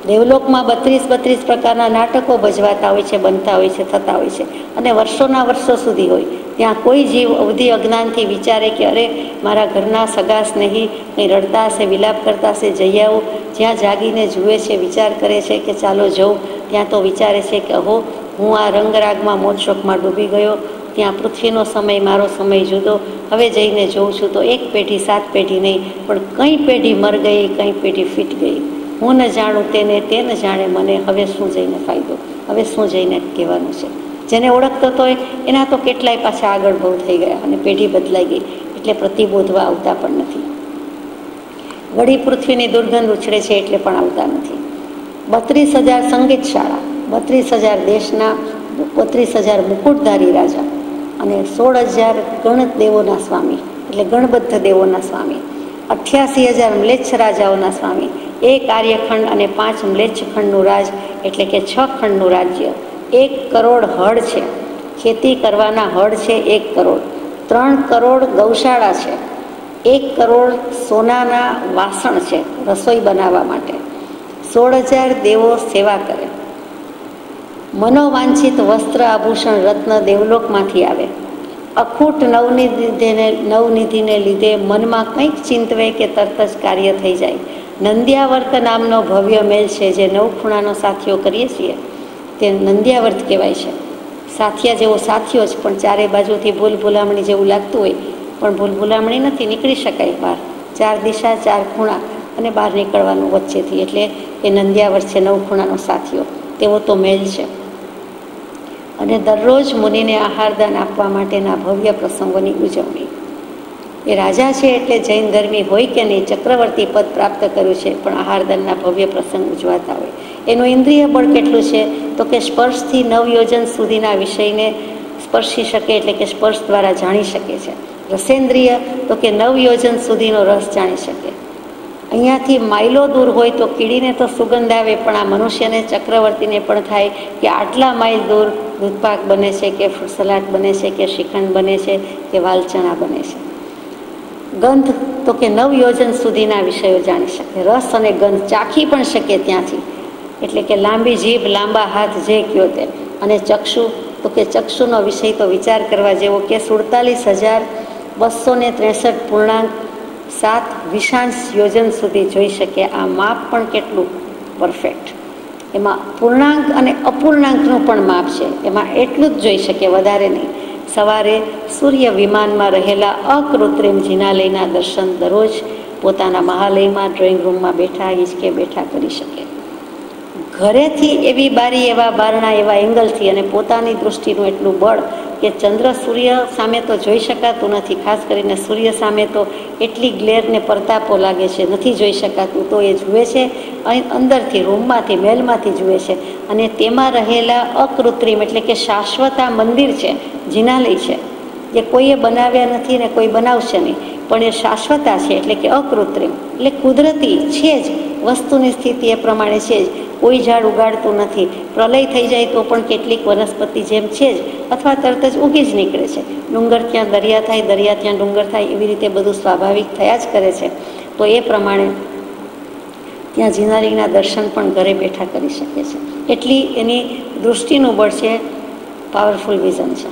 દેવલોકમાં 32 પ્રકારના નાટકો ભજવાતા હોય છે, બનતા હોય છે, થતા હોય છે અને વર્ષોના વર્ષો સુધી હોય. ત્યાં કોઈ જીવ અવધિ અજ્ઞાનથી વિચારે કે અરે મારા ઘરના સગા સ્નેહી કંઈ રડતા હશે, વિલાપ કરતા હશે, જઈ આવું. જ્યાં જાગીને જુએ છે, વિચાર કરે છે કે ચાલો જવું, ત્યાં તો વિચારે છે કે અહો હું આ રંગરાગમાં મોજશોખમાં ડૂબી ગયો, ત્યાં પૃથ્વીનો સમય મારો સમય જુદો, હવે જઈને જોઉં છું તો 1 પેઢી 7 પેઢી નહીં પણ કઈ પેઢી મર ગઈ, કઈ પેઢી ફીટ ગઈ. હું ન જાણું તેને, તે ન જાણે મને, હવે શું જઈને ફાયદો, હવે શું જઈને કહેવાનું છે. જેને ઓળખતો હતો એના તો કેટલાય પાછા આગળ બહુ થઈ ગયા અને પેઢી બદલાઈ ગઈ, એટલે પ્રતિબોધવા આવતા પણ નથી. વળી પૃથ્વીની દુર્ગંધ ઉછળે છે એટલે પણ આવતા નથી. 32,000 સંગીત શાળા, 32,000 દેશના 32,000 મુકુટધારી રાજા અને 16,000 ગણ દેવોના સ્વામી એટલે ગણબદ્ધ દેવોના સ્વામી, 88,000 મ્લેચ્છ રાજાઓના સ્વામી, 1 આર્યખંડ અને 5 મ્લેચ્છ ખંડનું રાજ એટલે કે 6 ખંડનું રાજ્ય, 1 કરોડ હળ છે, ખેતી કરવાના હળ છે 1 કરોડ, 3 કરોડ ગૌશાળા છે, 1 કરોડ સોનાના વાસણ છે રસોઈ બનાવવા માટે, 16,000 દેવો સેવા કરે, મનોવાંછિત વસ્ત્ર આભૂષણ રત્ન દેવલોકમાંથી આવે, અખૂટ નવનિધિને લીધે મનમાં કંઈક ચિંતવે કે તરત જ કાર્ય થઈ જાય. નંદ્યાવર્ત નામનો ભવ્ય મેલ છે જે 9 ખૂણાનો સાથીઓ કરીએ છીએ તે નંદ્યાવર્ત કહેવાય છે. સાથિયા જેવો સાથીઓ જ પણ ચારે બાજુથી ભૂલ ભૂલામણી જેવું લાગતું હોય પણ ભૂલ ભૂલામણી નથી, નીકળી શકાય બહાર. 4 દિશા 4 ખૂણા અને બહાર નીકળવાનું વચ્ચેથી, એટલે એ નંદ્યાવર્ત છે 9 ખૂણાનો સાથીઓ, તેવો તો મેલ છે. અને દરરોજ મુનિને આહારદાન આપવા માટેના ભવ્ય પ્રસંગોની ઉજવણી. એ રાજા છે એટલે જૈન ધર્મી હોય કે નહીં, ચક્રવર્તી પદ પ્રાપ્ત કર્યું છે પણ આહારદાનના ભવ્ય પ્રસંગ ઉજવાતા હોય. એનું ઇન્દ્રિય બળ કેટલું છે તો કે સ્પર્શથી 9 યોજન સુધીના વિષયને સ્પર્શી શકે એટલે કે સ્પર્શ દ્વારા જાણી શકે છે. રસેન્દ્રિય તો કે 9 યોજન સુધીનો રસ જાણી શકે. અહીંયાથી માઇલો દૂર હોય તો કીડીને તો સુગંધ આવે પણ આ મનુષ્યને ચક્રવર્તીને પણ થાય કે આટલા માઇલ દૂર દૂધપાક બને છે કે ફ્રૂટ સલાડ બને છે કે શ્રીખંડ બને છે કે વાલચણા બને છે. ગંધ તો કે 9 યોજન સુધીના વિષયો જાણી શકે. રસ અને ગંધ ચાખી પણ શકે ત્યાંથી, એટલે કે લાંબી જીભ લાંબા હાથ જે કયો તે. અને ચક્ષુ તો કે ચક્ષુનો વિષય તો વિચાર કરવા જેવો કે 47,263.7 વિષાંશ યોજન સુધી જોઈ શકે. આ માપ પણ કેટલું પરફેક્ટ. એમાં પૂર્ણાંક અને અપૂર્ણાંકનું પણ માપ છે, એમાં એટલું જ જોઈ શકે, વધારે નહીં. સવારે સૂર્ય વિમાનમાં રહેલા અકૃત્રિમ જિનાલયના દર્શન દરરોજ પોતાના મહાલયમાં ડ્રોઈંગ રૂમમાં બેઠા હિંચકે બેઠા કરી શકે. ઘરેથી એવી બારી, એવા બારણા, એવા એંગલથી અને પોતાની દૃષ્ટિનું એટલું બળ કે ચંદ્ર સૂર્ય સામે તો જોઈ શકાતું નથી. ખાસ કરીને સૂર્ય સામે તો એટલી ગ્લેરને પરતાપો લાગે છે, નથી જોઈ શકાતું. તો એ જુએ છે અંદરથી, રૂમમાંથી, મહેલમાંથી જુએ છે. અને તેમાં રહેલા અકૃત્રિમ એટલે કે શાશ્વત આ મંદિર છે, જિનાલય છે, જે કોઈએ બનાવ્યા નથી ને કોઈ બનાવશે નહીં, પણ એ શાશ્વતા છે એટલે કે અકૃત્રિમ એટલે કુદરતી છે જ. વસ્તુની સ્થિતિ એ પ્રમાણે છે જ. કોઈ ઝાડ ઉગાડતું નથી. પ્રલય થઈ જાય તો પણ કેટલીક વનસ્પતિ જેમ છે જ, અથવા તરત જ ઉગી જ નીકળે છે. ડુંગર ત્યાં દરિયા થાય, દરિયા ત્યાં ડુંગર થાય, એવી રીતે બધું સ્વાભાવિક થયા જ કરે છે. તો એ પ્રમાણે ત્યાં જિનાલયના દર્શન પણ ઘરે બેઠા કરી શકે છે. એટલી એની દૃષ્ટિનું બળ છે, પાવરફુલ વિઝન છે.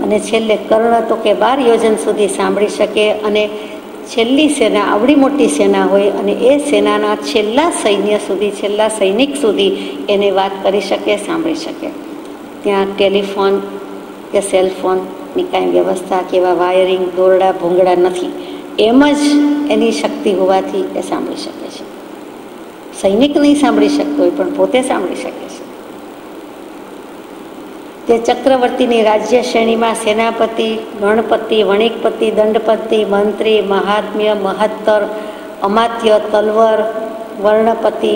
અને છેલ્લે કર્ણ તો કે 12 યોજન સુધી સાંભળી શકે. અને છેલ્લી સેના, આવડી મોટી સેના હોય અને એ સેનાના છેલ્લા સૈન્ય સુધી, છેલ્લા સૈનિક સુધી એને વાત કરી શકે, સાંભળી શકે. ત્યાં ટેલિફોન કે સેલફોનની કાંઈ વ્યવસ્થા કે એવા વાયરિંગ, દોરડા, ભૂંગળા નથી. એમ જ એની શક્તિ હોવાથી એ સાંભળી શકે છે. સૈનિક નહીં સાંભળી શકતો હોય પણ પોતે સાંભળી શકે છે. તે ચક્રવર્તીની રાજ્ય શ્રેણીમાં સેનાપતિ, ગણપતિ, વણિકપતિ, દંડપતિ, મંત્રી, મહાત્મ્ય, મહત્તર, અમાત્ય, તલવર, વર્ણપતિ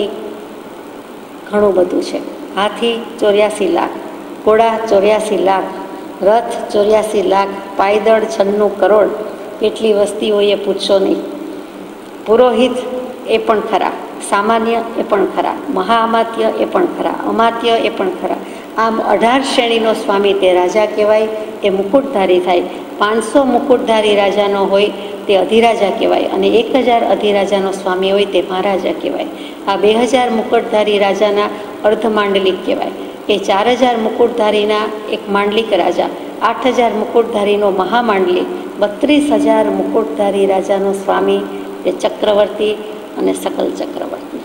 ઘણું બધું છે. હાથી 84 લાખ, ઘોડા 84 લાખ, રથ 84 લાખ, પાયદળ 96 કરોડ. કેટલી વસ્તી હોય એ પૂછશો નહીં. પુરોહિત એ પણ ખરા, સામાન્ય એ પણ ખરા, મહાઅમાત્ય એ પણ ખરા, અમાત્ય એ પણ ખરા. આમ 18 શ્રેણીનો સ્વામી તે રાજા કહેવાય. એ મુકુટધારી થાય. 500 મુકુટધારી રાજાનો હોય તે અધિરાજા કહેવાય, અને 1000 અધિરાજાનો સ્વામી હોય તે મહારાજા કહેવાય. આ 2000 મુકુટધારી રાજાના અર્ધ માંડલિક કહેવાય. એ 4000 મુકુટધારીના એક માંડલિક રાજા. 8,000 મુકુટધારીનો મહામાંડલી, 32,000 મુકુટધારી રાજાનો સ્વામી એ ચક્રવર્તી અને સકલ ચક્રવર્તી,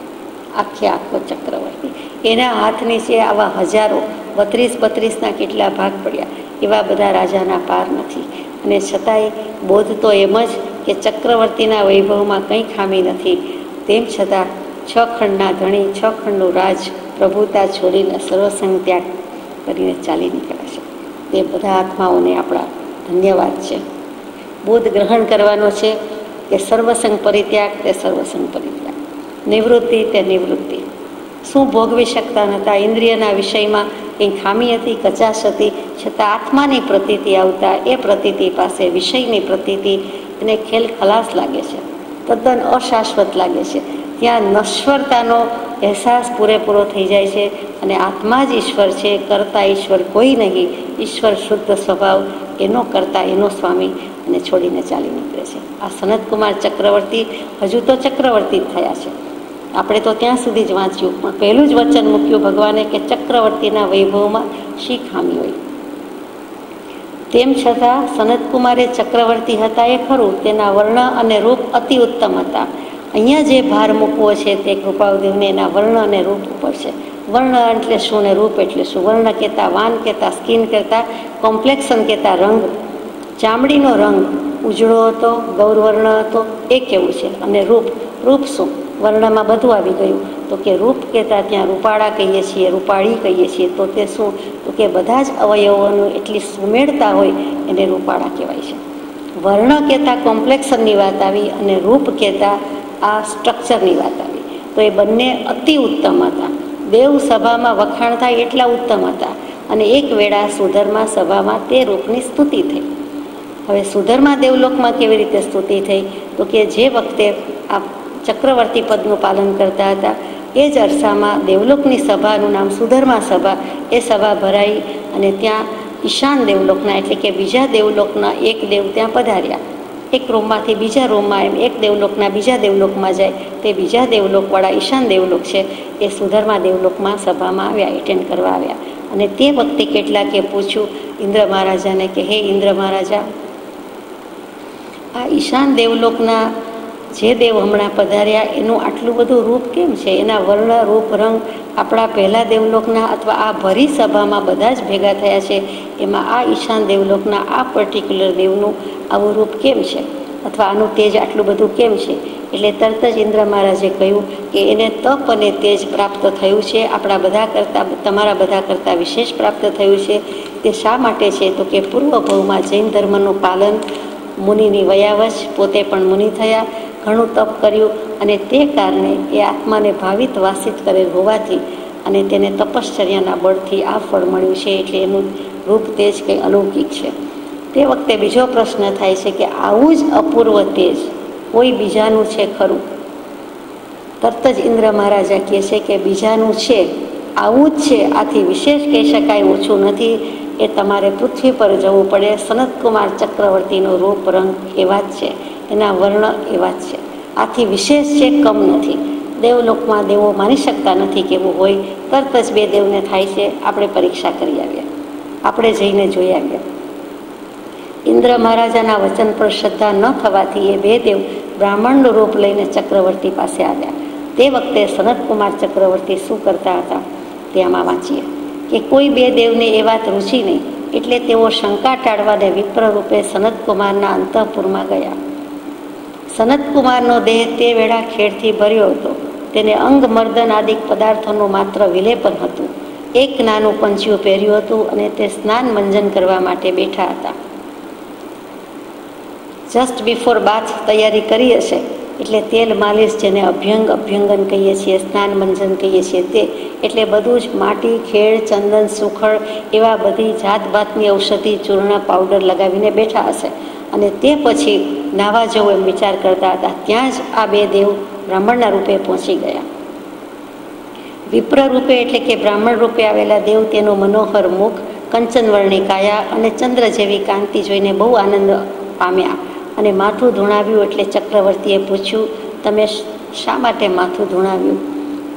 આખો ચક્રવર્તી. એના હાથ નીચે આવા હજારો 32 કેટલા ભાગ પડ્યા, એવા બધા રાજાના પાર નથી. અને છતાંય બોધ તો એમ જ કે ચક્રવર્તીના વૈભવમાં કંઈ ખામી નથી. તેમ છતાં 6 ખંડના ધણી, 6 ખંડનું રાજ, પ્રભુતા છોડીને સર્વસંગ ત્યાગ કરીને ચાલી નીકળ્યા છે. તે બધા આત્માઓને આપણા ધન્યવાદ છે. બોધ ગ્રહણ કરવાનો છે કે સર્વસંગ પરિત્યાગ તે સર્વસંગ પરિત્યાગ, નિવૃત્તિ તે નિવૃત્તિ. શું ભોગવી શકતા નહોતા, ઇન્દ્રિયના વિષયમાં કંઈ ખામી હતી, કચાશ હતી, છતાં આત્માની પ્રતીતિ આવતા એ પ્રતીતિ પાસે વિષયની પ્રતીતિ એને ખેલ ખલાસ લાગે છે, તદ્દન અશાશ્વત લાગે છે. ત્યાં નશ્વરતાનો અહેસાસ પૂરેપૂરો થઈ જાય છે અને આત્મા જ ઈશ્વર છે, કરતા ઈશ્વર કોઈ નહીં, ઈશ્વર શુદ્ધ સ્વભાવ, એનો કરતા એનો સ્વામી, અને છોડીને ચાલી નીકળે છે. આ સનતકુમાર ચક્રવર્તી હજુ તો ચક્રવર્તી જ થયા છે. આપણે તો ત્યાં સુધી જ વાંચ્યું, પણ પહેલું જ વચન મૂક્યું ભગવાને કે ચક્રવર્તીના વૈભવમાં શી ખામી હોય. તેમ છતાં સનતકુમારે ચક્રવર્તી હતા એ ખરું, તેના વર્ણ અને રૂપ અતિ ઉત્તમ હતા. અહીંયા જે ભાર મૂકવો છે તે કૃપાદેવને એના વર્ણ અને રૂપ ઉપર છે. વર્ણ એટલે શું ને રૂપ એટલે શું? વર્ણ કહેતા વાન કહેતા સ્કિન કહેતા કોમ્પ્લેક્શન કહેતા રંગ, ચામડીનો રંગ ઉજળો હતો, ગૌરવર્ણ હતો, એ કેવું છે. અને રૂપ, રૂપ શું? વર્ણમાં બધું આવી ગયું. તો કે રૂપ કહેતા ત્યાં રૂપાળા કહીએ છીએ, રૂપાળી કહીએ છીએ. તો તે શું? તો કે બધા જ અવયવોનું એટલી સુમેળતા હોય એને રૂપાળા કહેવાય છે. વર્ણ કહેતા કોમ્પ્લેક્શનની વાત આવી અને રૂપ કહેતા આ સ્ટ્રક્ચરની વાત આવી. તો એ બંને અતિ ઉત્તમ હતા. દેવ સભામાં વખાણ થાય એટલા ઉત્તમ હતા. અને એક વેળા સુધર્મા સભામાં તે રૂપની સ્તુતિ થઈ. હવે સુધર્મા દેવલોકમાં કેવી રીતે સ્તુતિ થઈ? તો કે જે વખતે આ ચક્રવર્તી પદનું પાલન કરતા હતા એ જ અરસામાં દેવલોકની સભાનું નામ સુધર્મા સભા, એ સભા ભરાઈ અને ત્યાં ઈશાન દેવલોકના એટલે કે બીજા દેવલોકના એક દેવ ત્યાં પધાર્યા. એક રૂમમાંથી બીજા રૂમમાં એમ એક દેવલોકના બીજા દેવલોકમાં જાય, તે બીજા દેવલોકવાળા ઈશાન દેવલોક છે એ સુધર્મા દેવલોકમાં સભામાં આવ્યા, એટેન્ડ કરવા આવ્યા. અને તે વખતે કેટલાકે પૂછ્યું ઇન્દ્ર મહારાજાને કે હે ઇન્દ્ર મહારાજા, આ ઈશાન દેવલોકના જે દેવ હમણાં પધાર્યા એનું આટલું બધું રૂપ કેમ છે? એના વર્ણ, રૂપ, રંગ આપણા પહેલા દેવલોકના અથવા આ ભરી સભામાં બધા જ ભેગા થયા છે, એમાં આ ઈશાન દેવલોકના આ પર્ટિક્યુલર દેવનું આવું રૂપ કેમ છે અથવા આનું તેજ આટલું બધું કેમ છે? એટલે તરત જ ઇન્દ્ર મહારાજે કહ્યું કે એને તપ અને તેજ પ્રાપ્ત થયું છે, આપણા બધા કરતાં, તમારા બધા કરતાં વિશેષ પ્રાપ્ત થયું છે. તે શા માટે છે? તો કે પૂર્વ ભવમાં જૈન ધર્મનું પાલન, મુનિની વયાવચ, પોતે પણ મુનિ થયા, ઘણું તપ કર્યું અને તે કારણે એ આત્માને ભાવિત વાસિત કરેલ હોવાથી અને તેને તપશ્ચર્યાના બળથી આ ફળ મળ્યું છે. એટલે એનું રૂપ તેજ કંઈ અલૌકિક છે. તે વખતે બીજો પ્રશ્ન થાય છે કે આવું જ અપૂર્વ તેજ કોઈ બીજાનું છે ખરું? તરત જ ઇન્દ્ર મહારાજા કહે છે કે બીજાનું છે, આવું જ છે, આથી વિશેષ કહી શકાય, ઓછું નથી. એ તમારે પૃથ્વી પર જવું પડે. સનતકુમાર ચક્રવર્તીનો રૂપ રંગ એવા જ છે, એના વર્ણ એવા જ છે, આથી વિશેષ છે, કમ નથી. દેવલોકમાં દેવો માની શકતા નથી કેવું હોય. તરત જ બે દેવને થાય છે. આપણે પરીક્ષા કરી આવ્યા, આપણે જઈને જોઈ આવ્યા. ઇન્દ્ર મહારાજાના વચન પર શ્રદ્ધા ન થવાથી એ બે દેવ બ્રાહ્મણનું રૂપ લઈને ચક્રવર્તી પાસે આવ્યા. તે વખતે સનતકુમાર ચક્રવર્તી શું કરતા હતા તે આમાં વાંચીએ કે કોઈ બે દેવને એ વાત રૂચી નહીં, એટલે તેઓ શંકા ટાળવાને વિપ્ર રૂપે સનતકુમારના અંતઃપુરમાં ગયા. સનતકુમારનો દેહ તે વેળા ખેડથી ભર્યો હતો. તેને અંગ મર્દન આદિ પદાર્થોનું માત્ર વિલેપન હતું. એક નાનું પંચિયું પહેર્યું હતું અને તે સ્નાન મંજન કરવા માટે બેઠા હતા. જસ્ટ બિફોર બાથ તૈયારી કરી હશે, એટલે તેલ માલિશ, જેને અભ્યંગન કહીએ છીએ, સ્નાન મંજન કહીએ છીએ, તે એટલે બધું જ માટી, ખેડ, ચંદન, સુખડ એવા બધી જાતભાતની ઔષધિ, ચૂર્ણ, પાવડર લગાવીને બેઠા હશે. અને તે પછી નાવા જવું એમ વિચાર કરતા હતા. ત્યાં જ આ બે દેવ બ્રાહ્મણના રૂપે પહોંચી ગયા. વિપ્ર રૂપે એટલે કે બ્રાહ્મણ રૂપે આવેલા દેવ તેનું મનોહર મુખ, કંચનવર્ણી કાયા અને ચંદ્ર જેવી કાંતિ જોઈને બહુ આનંદ પામ્યા અને માથું ધૂણાવ્યું. એટલે ચક્રવર્તીએ પૂછ્યું, તમે શા માટે માથું ધૂણાવ્યું?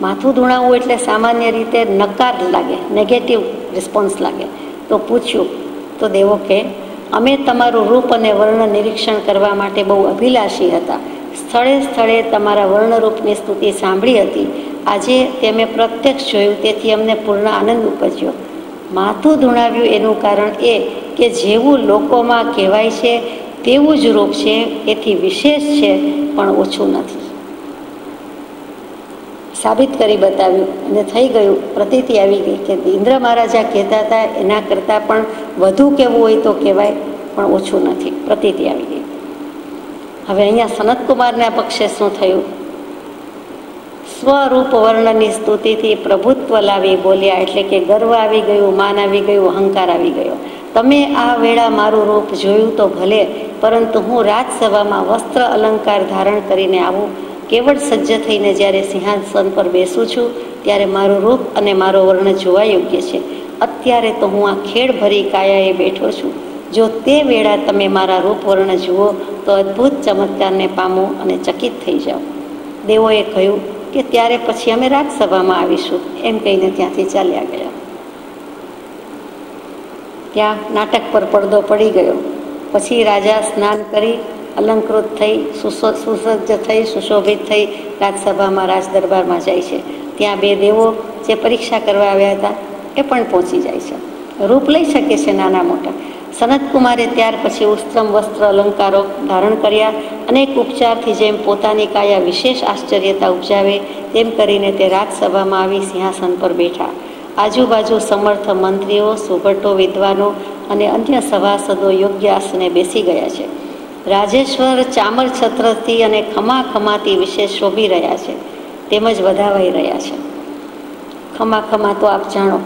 માથું ધૂણાવવું એટલે સામાન્ય રીતે નકાર લાગે, નેગેટિવ રિસ્પોન્સ લાગે. તો પૂછ્યું, તો દેવો કહે, અમે તમારું રૂપ અને વર્ણ નિરીક્ષણ કરવા માટે બહુ અભિલાષી હતા. સ્થળે સ્થળે તમારા વર્ણરૂપની સ્તુતિ સાંભળી હતી. આજે તેમે પ્રત્યક્ષ જોયું, તેથી અમને પૂર્ણ આનંદ ઉપજ્યો. માથું ધૂણાવ્યું એનું કારણ એ કે જેવું લોકોમાં કહેવાય છે તેવું જ રૂપ છે, એથી વિશેષ છે પણ ઓછું નથી. સાબિત કરી બતાવ્યું અને થઈ ગયું. પ્રતીતિ આવી ગઈ કે ઇન્દ્ર મહારાજા કહેતા હતા એના કરતાં પણ વધુ કહેવું હોય તો કહેવાય, પણ ઓછું નથી. પ્રતીતિ આવી ગઈ. હવે અહીંયા સનતકુમારના પક્ષે શું થયું? સ્વરૂપ વર્ણની સ્તુતિથી પ્રભુત્વ લાવી બોલ્યા, એટલે કે ગર્વ આવી ગયું, માન આવી ગયું, અહંકાર આવી ગયો. તમે આ વેળા મારું રૂપ જોયું તો ભલે, પરંતુ હું રાજસભામાં વસ્ત્ર અલંકાર ધારણ કરીને આવું, કેવળ સજ્જ થઈને જ્યારે સિંહાસન પર બેસું છું ત્યારે મારું રૂપ અને મારો વર્ણ જોવા યોગ્ય છે. અત્યારે તો હું આ ખેડ ભરી કાયાએ બેઠો છું. જો તે વેળા તમે મારા રૂપ વર્ણ જુઓ તો અદ્ભુત ચમત્કારને પામો અને ચકિત થઈ જાઓ. દેવોએ કહ્યું કે ત્યારે પછી અમે રાજસભામાં આવીશું, એમ કહીને ત્યાંથી ચાલ્યા ગયા. ત્યાં નાટક પર પડદો પડી ગયો. પછી રાજા સ્નાન કરી અલંકૃત થઈ, સુસજ્જ થઈ, સુશોભિત થઈ રાજસભામાં રાજ દરબારમાં જાય છે. ત્યાં બે દેવો જે પરીક્ષા કરવા આવ્યા હતા એ પણ પહોંચી જાય છે. રૂપ લઈ શકે છે નાના મોટા. સનતકુમારે ત્યાર પછી ઉત્તમ વસ્ત્ર અલંકારો ધારણ કર્યા. અનેક ઉપચારથી જેમ પોતાની કાયા વિશેષ આશ્ચર્યતા ઉપજાવે તેમ કરીને તે રાજસભામાં આવી સિંહાસન પર બેઠા. આજુબાજુ સમર્થ મંત્રીઓ, સુભટો, વિદ્વાનો અને અન્ય સભાસદો યોગ્ય આસને બેસી ગયા છે. રાજેશ્વર ચામર છત્રથી અને ખમા ખમાતી વિશેષ શોભી રહ્યા છે, તેમજ વધાવાઈ રહ્યા છે. ખમા ખમા તો આપ જાણો,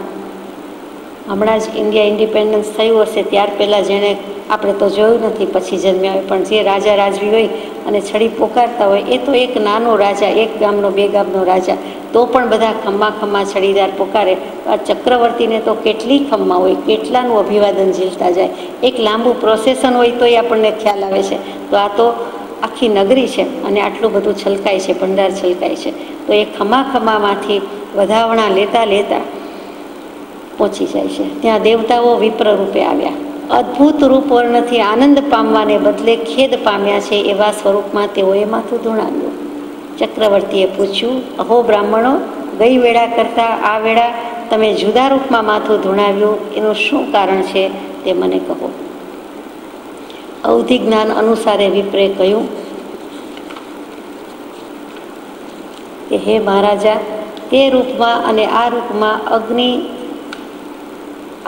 હમણાં જ ઇન્ડિયા ઇન્ડિપેન્ડન્સ થયું હશે ત્યાર પહેલાં જેણે, આપણે તો જોયું નથી પછી જન્મ્યા હોય, પણ જે રાજા રાજવી હોય અને છડી પોકારતા હોય એ તો એક નાનો રાજા, એક ગામનો બે ગામનો રાજા, તો પણ બધા ખમ્મા ખમ્મા છડીદાર પોકારે. આ ચક્રવર્તીને તો કેટલી ખમ્મા હોય, કેટલાનું અભિવાદન ઝીલતા જાય. એક લાંબુ પ્રોસેસન હોય તો એ આપણને ખ્યાલ આવે છે. તો આ તો આખી નગરી છે અને આટલું બધું છલકાય છે, ભંડાર છલકાય છે. તો એ ખમા ખમામાંથી વધાવણા લેતા લેતા પહોંચી જાય છે. ત્યાં દેવતાઓ વિપ્ર રૂપે આવ્યા. અદ્ભુત રૂપ વર્ણથી આનંદ પામવાને બદલે ખેદ પામ્યા છે એવા સ્વરૂપમાં તેઓએ માથું ધૂણાવ્યું. ચક્રવર્તીએ પૂછ્યું, અહો બ્રાહ્મણો, ગઈ વેળા કરતાં આ વેળા તમે જુદા રૂપમાં માથું ધૂણાવ્યું, એનું શું કારણ છે તે મને કહો. અવધિ જ્ઞાન અનુસારે વિપ્રે કહ્યું કે હે મહારાજા, તે રૂપમાં અને આ રૂપમાં અગ્નિ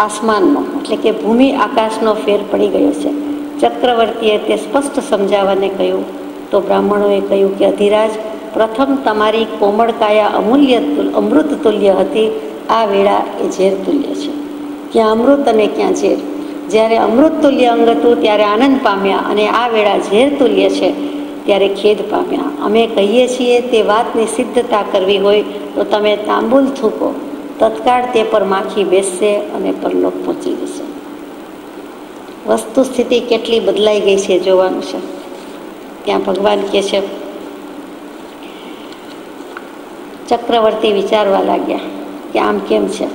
આસમાનનો એટલે કે ભૂમિ આકાશનો ફેર પડી ગયો છે. ચક્રવર્તીએ તે સ્પષ્ટ સમજાવવાને કહ્યું તો બ્રાહ્મણોએ કહ્યું કે અધિરાજ, પ્રથમ તમારી કોમળ કાયા અમૂલ્ય અમૃત તુલ્ય હતી, આ વેળા એ ઝેર તુલ્ય છે. ક્યાં અમૃત અને ક્યાં ઝેર. જ્યારે અમૃત તુલ્ય અંગ હતું ત્યારે આનંદ પામ્યા અને આ વેળા ઝેર તુલ્ય છે ત્યારે ખેદ પામ્યા. અમે કહીએ છીએ તે વાતની સિદ્ધતા કરવી હોય તો તમે તાંબુલ થૂકો, તત્કાળ તે પર માખી બેસશે અને પરલોક પહોંચી જશે. વસ્તુ સ્થિતિ કેટલી બદલાઈ ગઈ છે જોવાનું છે. ત્યાં ભગવાન કહે છે, ચક્રવર્તી વિચારવા લાગ્યા કે આમ કેમ છે.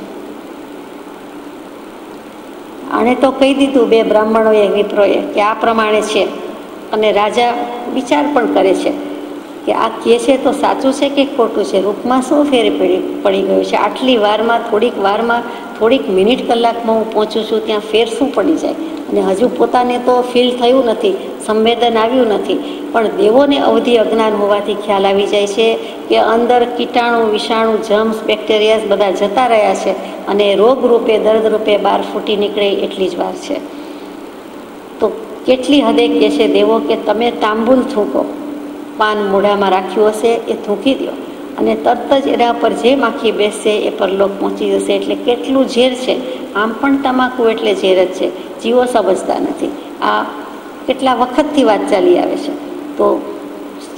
આણે તો કહી દીધું બે બ્રાહ્મણોએ, વિપ્રોએ, કે આ પ્રમાણે છે. અને રાજા વિચાર પણ કરે છે કે આ કહે છે તો સાચું છે કે ખોટું છે. રૂપમાં શું ફેર પડી ગયું છે? આટલી વારમાં, થોડીક મિનિટ કલાકમાં હું પહોંચું છું, ત્યાં ફેર શું પડી જાય? અને હજુ પોતાને તો ફીલ થયું નથી, સંવેદન આવ્યું નથી. પણ દેવોને અવધિ અજ્ઞાન હોવાથી ખ્યાલ આવી જાય છે કે અંદર કીટાણુ, વિષાણુ, જમ્સ, બેક્ટેરિયાસ બધા જતા રહ્યા છે અને રોગ રૂપે, દર્દ રૂપે બહાર ફૂટી નીકળે એટલી જ વાર છે. તો કેટલી હદે કહે છે દેવો કે તમે તાંબુલ થૂકો, પાન મોઢામાં રાખ્યું હશે એ થૂકી દો અને તરત જ એના પર જે માખી બેસશે એ પરલોક પહોંચી જશે. એટલે કેટલું ઝેર છે. આમ પણ તમાકુ એટલે ઝેર જ છે, જીવો સમજતા નથી. આ કેટલા વખતથી વાત ચાલી આવે છે. તો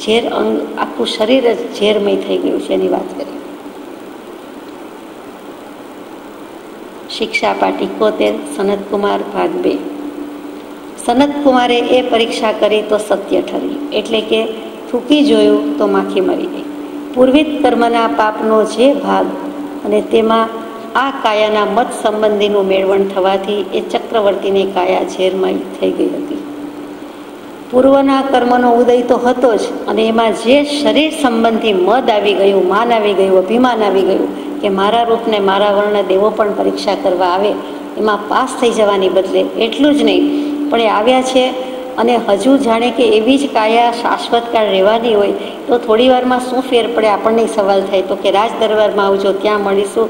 ઝેર અંગ, આખું શરીર જ ઝેરમય થઈ ગયું છે એની વાત કરી. શિક્ષા પાઠ 71, સનતકુમાર ભાગ 2. સનતકુમારે એ પરીક્ષા કરી તો સત્ય ઠરી, એટલે કે થૂકી જોયું તો માખી મરી ગઈ. પૂર્વિત કર્મના પાપનો જે ભાગ અને તેમાં આ કાયાના મત સંબંધીનું મેળવણ થવાથી એ ચક્રવર્તીની કાયા ઝેરમય થઈ ગઈ હતી. પૂર્વના કર્મનો ઉદય તો હતો જ, અને એમાં જે શરીર સંબંધી મદ આવી ગયું, માન આવી ગયું, અભિમાન આવી ગયું કે મારા રૂપને મારા વર્ણ દેવો પણ પરીક્ષા કરવા આવે, એમાં પાસ થઈ જવાની બદલે એટલું જ નહીં પણ એ આવ્યા છે અને હજુ જાણે કે એવી જ કાયા શાશ્વત કાળ રહેવાની હોય તો થોડી વારમાં શું ફેર પડે આપણને સવાલ થાય તો કે રાજ દરબારમાં આવજો, ત્યાં મળીશું.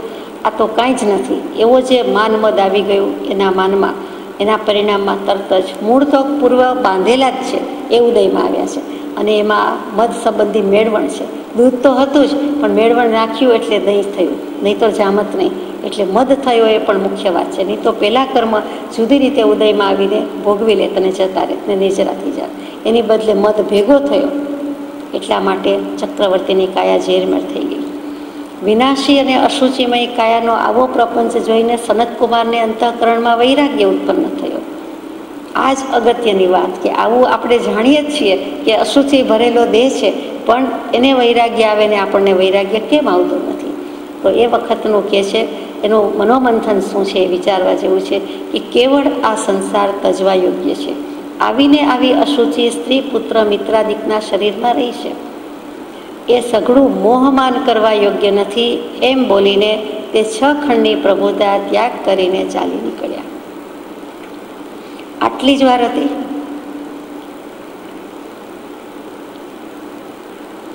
આ તો કાંઈ જ નથી. એવો જે માનમદ આવી ગયું એના માનમાં, એના પરિણામમાં તરત જ મૂળ તો પૂર્વ બાંધેલા જ છે એ ઉદયમાં આવ્યા છે, અને એમાં મધ સંબંધી મેળવણ છે. દૂધ તો હતું જ, પણ મેળવણ નાખ્યું એટલે દહીં થયું, નહીં તો જામત નહીં. એટલે મધ થયો એ પણ મુખ્ય વાત છે. નહીં તો પહેલાં કર્મ જુદી રીતે ઉદયમાં આવીને ભોગવી લે તને જતા રહે ને નિજરા થઈ જાય, એની બદલે મધ ભેગો થયો. એટલા માટે ચક્રવર્તીની કાયા ઝેરમેર થઈ ગઈ. વિનાશી અને અશુચિમય કાયાનો આવો પ્રપંચ જોઈને સનતકુમારને અંતઃકરણમાં વૈરાગ્ય ઉત્પન્ન થયો. આ જ અગત્યની વાત કે આવું આપણે જાણીએ જ છીએ કે અશુચિ ભરેલો દેહ છે, પણ એને વૈરાગ્ય આવે ને આપણને વૈરાગ્ય કેમ આવતું નથી? તો એ વખતનું કહે છે એનું મનોમંથન શું છે એ વિચારવા જેવું છે કે કેવળ આ સંસાર તજવા યોગ્ય છે. આવીને આવી અશુચિ સ્ત્રી પુત્ર મિત્રાદિકના શરીરમાં રહી છે, એ સઘળું મોહમાન કરવા યોગ્ય નથી. એમ બોલીને તે 6 ખંડની પ્રભુતા ત્યાગ કરીને ચાલી નીકળ્યા. આટલી જ વાર હતી.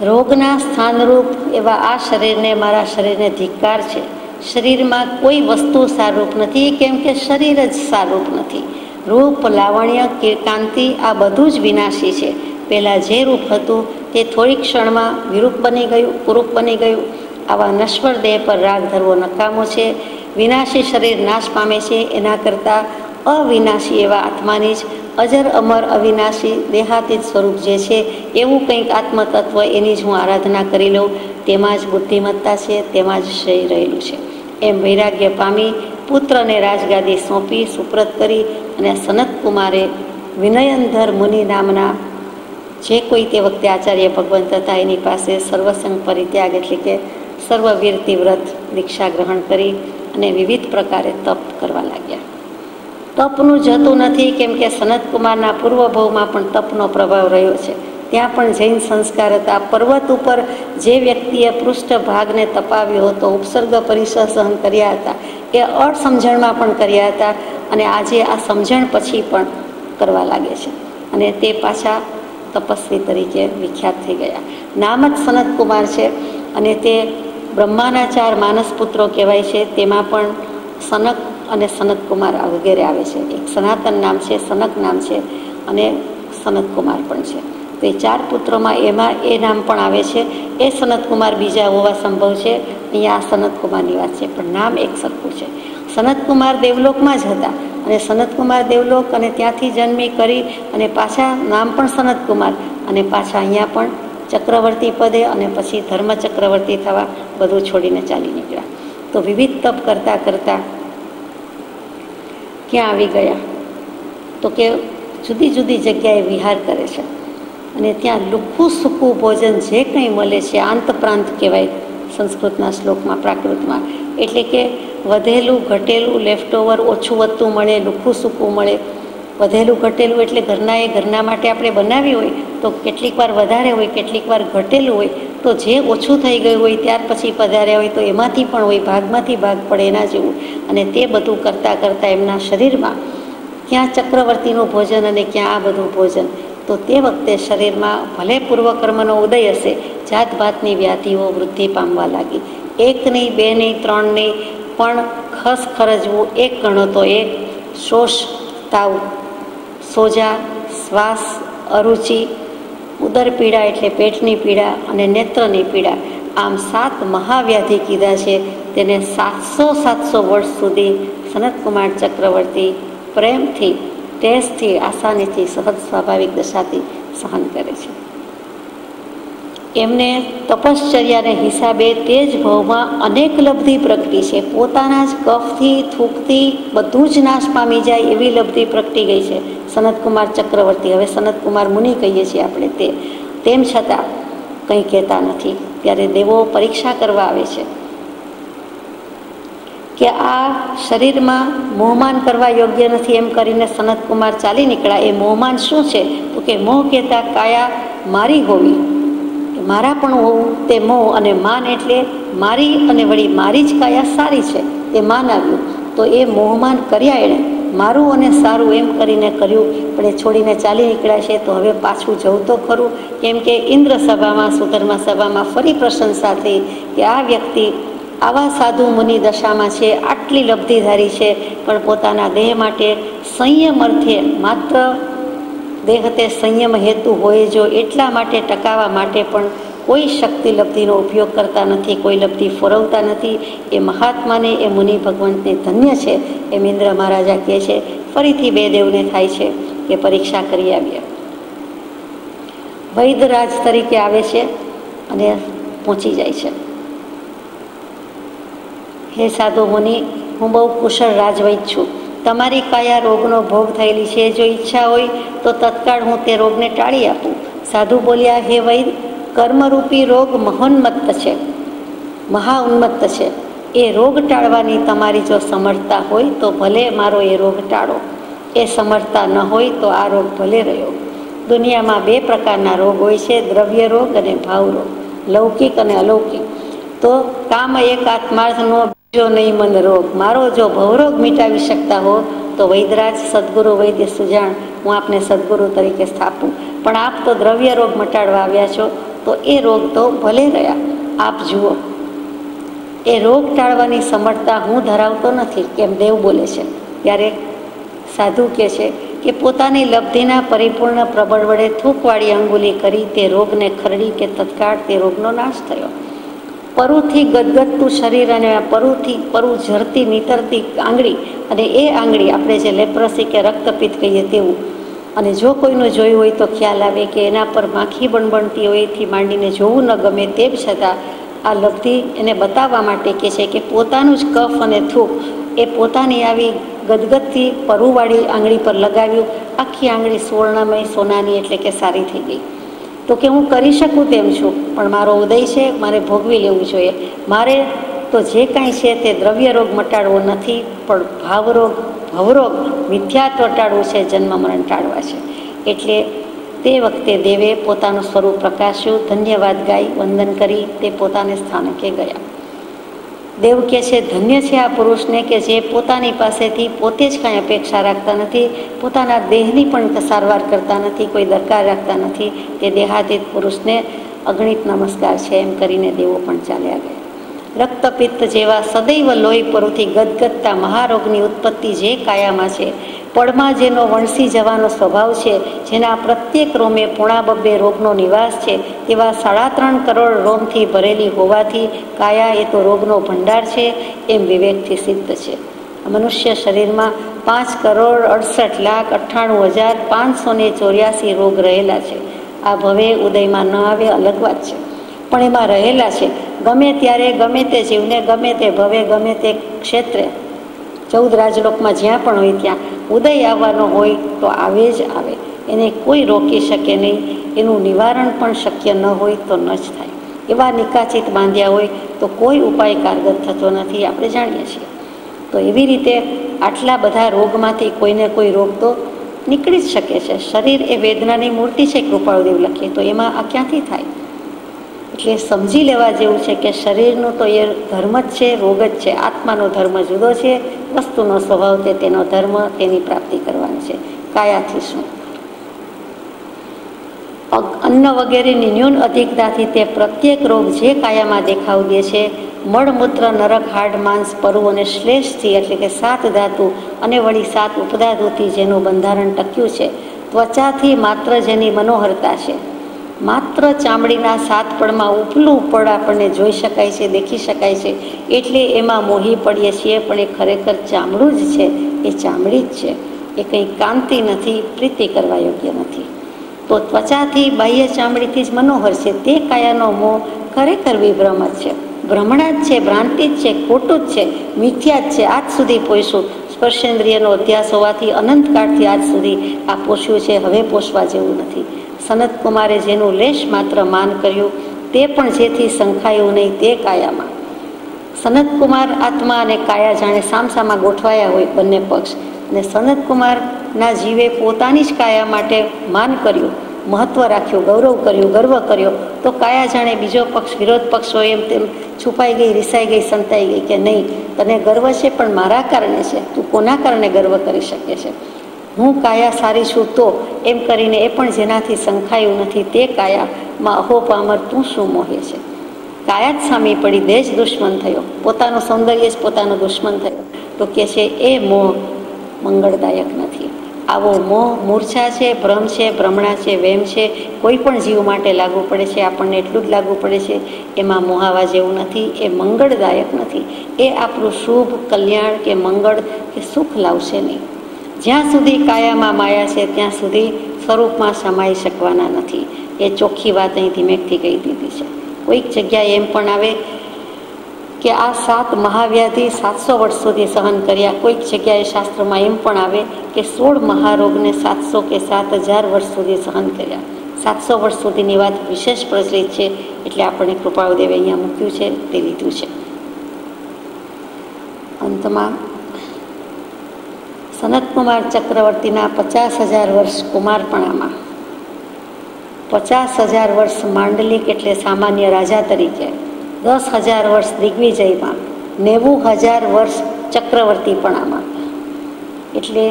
રોગના સ્થાનરૂપ એવા આ શરીરને, મારા શરીરને ધિક્કાર છે. શરીરમાં કોઈ વસ્તુ સારરૂપ નથી, કેમ કે શરીર જ સારરૂપ નથી. રૂપ, લાવણ્ય, કાંતિ આ બધું જ વિનાશી છે. પહેલાં જે રૂપ હતું તે થોડી ક્ષણમાં વિરૂપ બની ગયું, કુરૂપ બની ગયું. આવા નશ્વર દેહ પર રાગ ધરવો નકામો છે. વિનાશી શરીર નાશ પામે છે, એના કરતાં અવિનાશી એવા આત્માની જ અજર અમર અવિનાશી દેહાતીત સ્વરૂપ જે છે એવું કંઈક આત્મતત્વ, એની જ હું આરાધના કરી લઉં. તેમાં જ બુદ્ધિમત્તા છે, તેમાં જ શ્રેય રહેલું છે. એમ વૈરાગ્ય પામી પુત્રને રાજગાદી સોંપી સુપ્રત કરી, અને સનતકુમારે વિનયનધર મુનિ નામના જે કોઈ તે વખતે આચાર્ય ભગવંત હતા એની પાસે સર્વસંગ પરિત્યાગ એટલે કે સર્વવીરતી વ્રત દીક્ષા ગ્રહણ કરી અને વિવિધ પ્રકારે તપ કરવા લાગ્યા. તપનું જતું નથી, કેમ કે સનતકુમારના પૂર્વભાવમાં પણ તપનો પ્રભાવ રહ્યો છે. ત્યાં પણ જૈન સંસ્કાર હતા. પર્વત ઉપર જે વ્યક્તિએ પૃષ્ઠ ભાગને તપાવ્યો હતો, ઉપસર્ગ પરિસર સહન કર્યા હતા, એ અસમજણમાં પણ કર્યા હતા, અને આજે આ સમજણ પછી પણ કરવા લાગે છે, અને તે પાછા તપસ્વી તરીકે વિખ્યાત થઈ ગયા. નામ જ સનતકુમાર છે, અને તે બ્રહ્માના 4 માનસ પુત્રો કહેવાય છે. તેમાં પણ સનક અને સનતકુમાર વગેરે આવે છે. એક સનાતન નામ છે, સનક નામ છે, અને સનતકુમાર પણ છે. તો એ 4 પુત્રોમાં એમાં એ નામ પણ આવે છે. એ સનતકુમાર બીજા હોવા સંભવ છે. અહીંયા આ સનતકુમારની વાત છે, પણ નામ એક સરખું છે. સનતકુમાર દેવલોકમાં જ હતા, અને સનતકુમાર દેવલોક અને ત્યાંથી જન્મી કરી અને પાછા નામ પણ સનતકુમાર, અને પાછા અહીંયા પણ ચક્રવર્તી પદે, અને પછી ધર્મ ચક્રવર્તી થવા બધું છોડીને ચાલી નીકળ્યા. તો વિવિધ તપ કરતાં કરતાં ક્યાં આવી ગયા? તો કે જુદી જુદી જગ્યાએ વિહાર કરે છે, અને ત્યાં લુખ્ખું સૂકું ભોજન જે કંઈ મળે છે, આંત પ્રાંત કહેવાય સંસ્કૃતના શ્લોકમાં, પ્રાકૃતમાં. એટલે કે વધેલું ઘટેલું, લેફ્ટ ઓવર, ઓછું વધતું મળે, લુખ્ખું સૂકું મળે. વધેલું ઘટેલું એટલે ઘરના માટે આપણે બનાવી હોય તો કેટલીક વાર વધારે હોય, કેટલીક વાર ઘટેલું હોય. તો જે ઓછું થઈ ગયું હોય ત્યાર પછી પધાર્યા હોય તો એમાંથી પણ હોય, ભાગમાંથી ભાગ પડે એના જેવું. અને તે બધું કરતાં કરતાં એમના શરીરમાં ક્યાં ચક્રવર્તીનું ભોજન અને ક્યાં આ બધું ભોજન. તો તે વખતે શરીરમાં ભલે પૂર્વકર્મનો ઉદય હશે, જાત ભાતની વ્યાધિઓ વૃદ્ધિ પામવા લાગી. 1 નહીં, 2 નહીં, 3 નહીં, પણ ખસ ખરજવું 1 ગણો તો 1, શોષ, તાવ, સોજા, શ્વાસ, અરુચિ, ઉદર પીડા એટલે પેટની પીડા, અને નેત્રની પીડા. આમ 7 મહાવ્યાધિ કીધા છે. તેને 700 વર્ષ સુધી સનતકુમાર ચક્રવર્તી પ્રેમથી, ટેસ્ટથી, આસાનીથી, સહજ સ્વાભાવિક દશાથી સહન કરે છે. એમને તપશ્ચર્યાને હિસાબે તે જ ભાવમાં અનેક લબ્ધિ પ્રગટી છે. પોતાના જ કફથી, થૂકથી બધું જ નાશ પામી જાય એવી લબ્ધિ પ્રગટી ગઈ છે સનતકુમાર ચક્રવર્તી. હવે સનતકુમાર મુનિ કહીએ છીએ આપણે. તેમ છતાં કંઈ કહેતા નથી. ત્યારે દેવો પરીક્ષા કરવા આવે છે કે આ શરીરમાં મોહમાન કરવા યોગ્ય નથી એમ કરીને સનતકુમાર ચાલી નીકળ્યા. એ મોહમાન શું છે? તો કે મોહ કહેતા કાયા મારી હોવી, મારા પણ હોવું તે મોહ, અને માન એટલે મારી અને વળી મારી જ કાયા સારી છે એ માન આવ્યું. તો એ મોહમાન કર્યા એણે મારું અને સારું એમ કરીને કર્યું, પણ એ છોડીને ચાલી નીકળ્યા છે. તો હવે પાછું જવું તો ખરું, કેમ કે ઇન્દ્ર સભામાં સુધર્મા સભામાં ફરી પ્રશંસા થઈ કે આ વ્યક્તિ આવા સાધુ મુનિ દશામાં છે, આટલી લબ્ધિધારી છે, પણ પોતાના દેહ માટે સંયમ અર્થે માત્ર દેહ તે સંયમ હેતુ હોય જો એટલા માટે ટકાવવા માટે પણ કોઈ શક્તિ લબ્ધિનો ઉપયોગ કરતા નથી, કોઈ લબ્ધિ ફોરવતા નથી. એ મહાત્માને, એ મુનિ ભગવંતને ધન્ય છે એમ ઇન્દ્ર મહારાજા કહે છે. ફરીથી બે દેવને થાય છે કે પરીક્ષા કરી આવીએ. વૈદરાજ તરીકે આવે છે અને પહોંચી જાય છે. હે સાધુ મુનિ, હું બહુ કુશળ રાજવૈદ છું. તમારી કાયા રોગનો ભોગ થયેલી છે. જો ઈચ્છા હોય તો તત્કાળ હું તે રોગને ટાળી આપું. સાધુ બોલ્યા, હે વૈદ, કર્મરૂપી રોગ મહોન્મત્ત છે, મહા ઉન્મત્ત છે. એ રોગ ટાળવાની તમારી જો સમર્થતા હોય તો ભલે મારો એ રોગ ટાળો. એ સમર્થતા ન હોય તો આ રોગ ભલે રહ્યો. દુનિયામાં બે પ્રકારના રોગ હોય છે, દ્રવ્ય રોગ અને ભાવ રોગ, લૌકિક અને અલૌકિક. તો કામ એક આત્માર્થનો બીજો નહીં મન રોગ. મારો જો ભવરોગ મિટાવી શકતા હો તો વૈદરાજ સદગુરુ વૈદ્ય સુજાણ, હું આપને સદગુરુ તરીકે સ્થાપું. પણ આપ તો દ્રવ્ય રોગ મટાડવા આવ્યા છો, તો એ રોગ તો ભલે રહ્યા. આપ જુઓ, એ રોગ ટાળવાની સમર્થતા હું ધરાવતો નથી કેમ દેવ બોલે છે. ત્યારે સાધુ કહે છે કે પોતાની લબ્ધિના પરિપૂર્ણ પ્રબળ વડે થૂકવાળી અંગુલી કરી તે રોગને ખરડી કે તત્કાળ તે રોગનો નાશ થયો. પરુથી ગદગદતું શરીર અને પરુ ઝરતી નીતરતી આંગળી, અને એ આંગળી આપણે જે લેપ્રસી કે રક્તપિત્ત કહીએ તેવું. અને જો કોઈનું જોયું હોય તો ખ્યાલ આવે કે એના પર માખી બણબણતી હોય એથી માંડીને જોવું ન ગમે, તેમ છતાં આ લબ્ધિ એને બતાવવા માટે કહે છે કે પોતાનું જ કફ અને થૂક એ પોતાની આવી ગદગદથી પરુવાળી આંગળી પર લગાવ્યું. આખી આંગળી સુવર્ણમય સોનાની એટલે કે સારી થઈ ગઈ. તો કે હું કરી શકું તેમ છું, પણ મારો ઉદય છે, મારે ભોગવી લેવું જોઈએ. મારે તો જે કાંઈ છે તે દ્રવ્ય રોગ મટાડવો નથી, પણ ભાવરોગ ભવરોગ મિથ્યાત્વ ટાળવું છે, જન્મ મરણ ટાળવા છે. એટલે તે વખતે દેવે પોતાનું સ્વરૂપ પ્રકાશ્યું, ધન્યવાદ ગાઈ વંદન કરી તે પોતાને સ્થાનકે ગયા. દેવ કહે છે, ધન્ય છે આ પુરુષને કે જે પોતાની પાસેથી પોતે જ કાંઈ અપેક્ષા રાખતા નથી, પોતાના દેહની પણ સારવાર કરતા નથી, કોઈ દરકાર રાખતા નથી. તે દેહાતીત પુરુષને અગણિત નમસ્કાર છે એમ કરીને દેવો પણ ચાલ્યા ગયા. રક્તપિત્ત જેવા સદૈવ લોહી પરુથી ગદગદતા મહારોગની ઉત્પત્તિ જે કાયામાં છે, પળમાં જેનો વણસી જવાનો સ્વભાવ છે, જેના પ્રત્યેક રોમે પોણા બબ્બે રોગનો નિવાસ છે, તેવા 3.5 કરોડ રોમથી ભરેલી હોવાથી કાયા એ તો રોગનો ભંડાર છે એમ વિવેકથી સિદ્ધ છે. મનુષ્ય શરીરમાં 5,68,98,584 રોગ રહેલા છે. આ ભવે ઉદયમાં ન આવે અલગ વાત છે, પણ એમાં રહેલા છે. ગમે ત્યારે ગમે તે જીવને ગમે તે ભવે ગમે તે ક્ષેત્રે 14 રાજલોકમાં જ્યાં પણ હોય ત્યાં ઉદય આવવાનો હોય તો આવે જ આવે. એને કોઈ રોકી શકે નહીં, એનું નિવારણ પણ શક્ય ન હોય તો ન જ થાય. એવા નિકાચિત બાંધ્યા હોય તો કોઈ ઉપાય કારગર થતો નથી, આપણે જાણીએ છીએ. તો એવી રીતે આટલા બધા રોગમાંથી કોઈને કોઈ રોગ તો નીકળી જ શકે છે. શરીર એ વેદનાની મૂર્તિ છે, કૃપાળુદેવ લખીએ તો એમાં આ ક્યાંથી થાય? એટલે સમજી લેવા જેવું છે કે શરીરનું તો એ ધર્મ જ છે, રોગ જ છે. આત્માનો ધર્મ જુદો છે, વસ્તુનો સ્વભાવ તે તેનો ધર્મ, તેની પ્રાપ્તિ કરવાની છે. કાયાથી શું? અન્ન વગેરેની ન્યૂન અધિકતાથી તે પ્રત્યેક રોગ જે કાયામાં દેખાવ દે છે, મળમૂત્ર નરક હાડ માંસ પરુ અને શ્લેષથી એટલે કે 7 ધાતુ અને વળી 7 ઉપધાતુથી જેનું બંધારણ ટક્યું છે, ત્વચાથી માત્ર જેની મનોહરતા છે, માત્ર ચામડીના 7 પળમાં ઉપલું પડ આપણને જોઈ શકાય છે, દેખી શકાય છે, એટલે એમાં મોહી પડીએ છીએ. પણ એ ખરેખર ચામડું જ છે, એ ચામડી જ છે, એ કંઈ કાંતિ નથી, પ્રીતિ કરવા યોગ્ય નથી. તો ત્વચાથી બાહ્ય ચામડીથી જ મનોહર છે. તે કાયાનો મોહ ખરેખર વિભ્રમ જ છે, ભ્રમણા જ છે, ભ્રાંતિ જ છે, ખોટું જ છે, મિથ્યા જ છે. આજ સુધી પોષું સ્પર્શેન્દ્રિયનો અધ્યાસ હોવાથી અનંતકાળથી આજ સુધી આ પોષ્યું છે, હવે પોષવા જેવું નથી. સનતકુમારે જેનું લેશ માત્ર માન કર્યું તે પણ જેથી સંખાયું નહીં તે કાયામાં સનતકુમાર આત્મા અને કાયા જાણે સામસામા ગોઠવાયા હોય બંને પક્ષ, અને સનતકુમારના જીવે પોતાની જ કાયા માટે માન કર્યું, મહત્વ રાખ્યું, ગૌરવ કર્યું, ગર્વ કર્યો, તો કાયા જાણે બીજો પક્ષ વિરોધ પક્ષ હોય એમ તેમ છુપાઈ ગઈ, રિસાઈ ગઈ, સંતાઈ ગઈ કે નહીં, તને ગર્વ છે પણ મારા કારણે છે, તું કોના કારણે ગર્વ કરી શકે છે, હું કાયા સારી છું તો, એમ કરીને એ પણ જેનાથી સંખાયું નથી તે કાયામાં અહોપામર તું શું મોહે છે. કાયા જ સામે પડી, દેહ જ દુશ્મન થયો, પોતાનું સૌંદર્ય જ પોતાનો દુશ્મન થયો, તો કે છે એ મોહ મંગળદાયક નથી. આવો મોહ મૂર્છા છે, ભ્રમ છે, ભ્રમણા છે, વેમ છે, કોઈ પણ જીવ માટે લાગુ પડે છે, આપણને એટલું જ લાગુ પડે છે, એમાં મોહાવા જેવું નથી, એ મંગળદાયક નથી, એ આપણું શુભ, કલ્યાણ કે મંગળ કે સુખ લાવશે નહીં. જ્યાં સુધી કાયામાં માયા છે ત્યાં સુધી સ્વરૂપમાં સમાઈ શકવાના નથી. એ ચોખ્ખી વાત અહીં ધીમેકથી કહી દીધી છે. કોઈક જગ્યાએ એમ પણ આવે કે આ 7 મહાવ્યાધિ 700 વર્ષ સુધી સહન કર્યા. કોઈક જગ્યાએ શાસ્ત્રમાં એમ પણ આવે કે 16 મહારોગને 700 કે 7000 વર્ષ સુધી સહન કર્યા. 700 વર્ષ સુધીની વાત વિશેષ પ્રચલિત છે, એટલે આપણને કૃપાળુદેવે અહીંયા મૂક્યું છે તે લીધું છે. અંતમાં સનતકુમાર ચક્રવર્તીના 50,000 વર્ષ કુમારપણામાં, 50,000 વર્ષ માંડલિક એટલે સામાન્ય રાજા તરીકે, 10,000 વર્ષ દિગ્વિજયમાં, 90,000 વર્ષ ચક્રવર્તીપણામાં, એટલે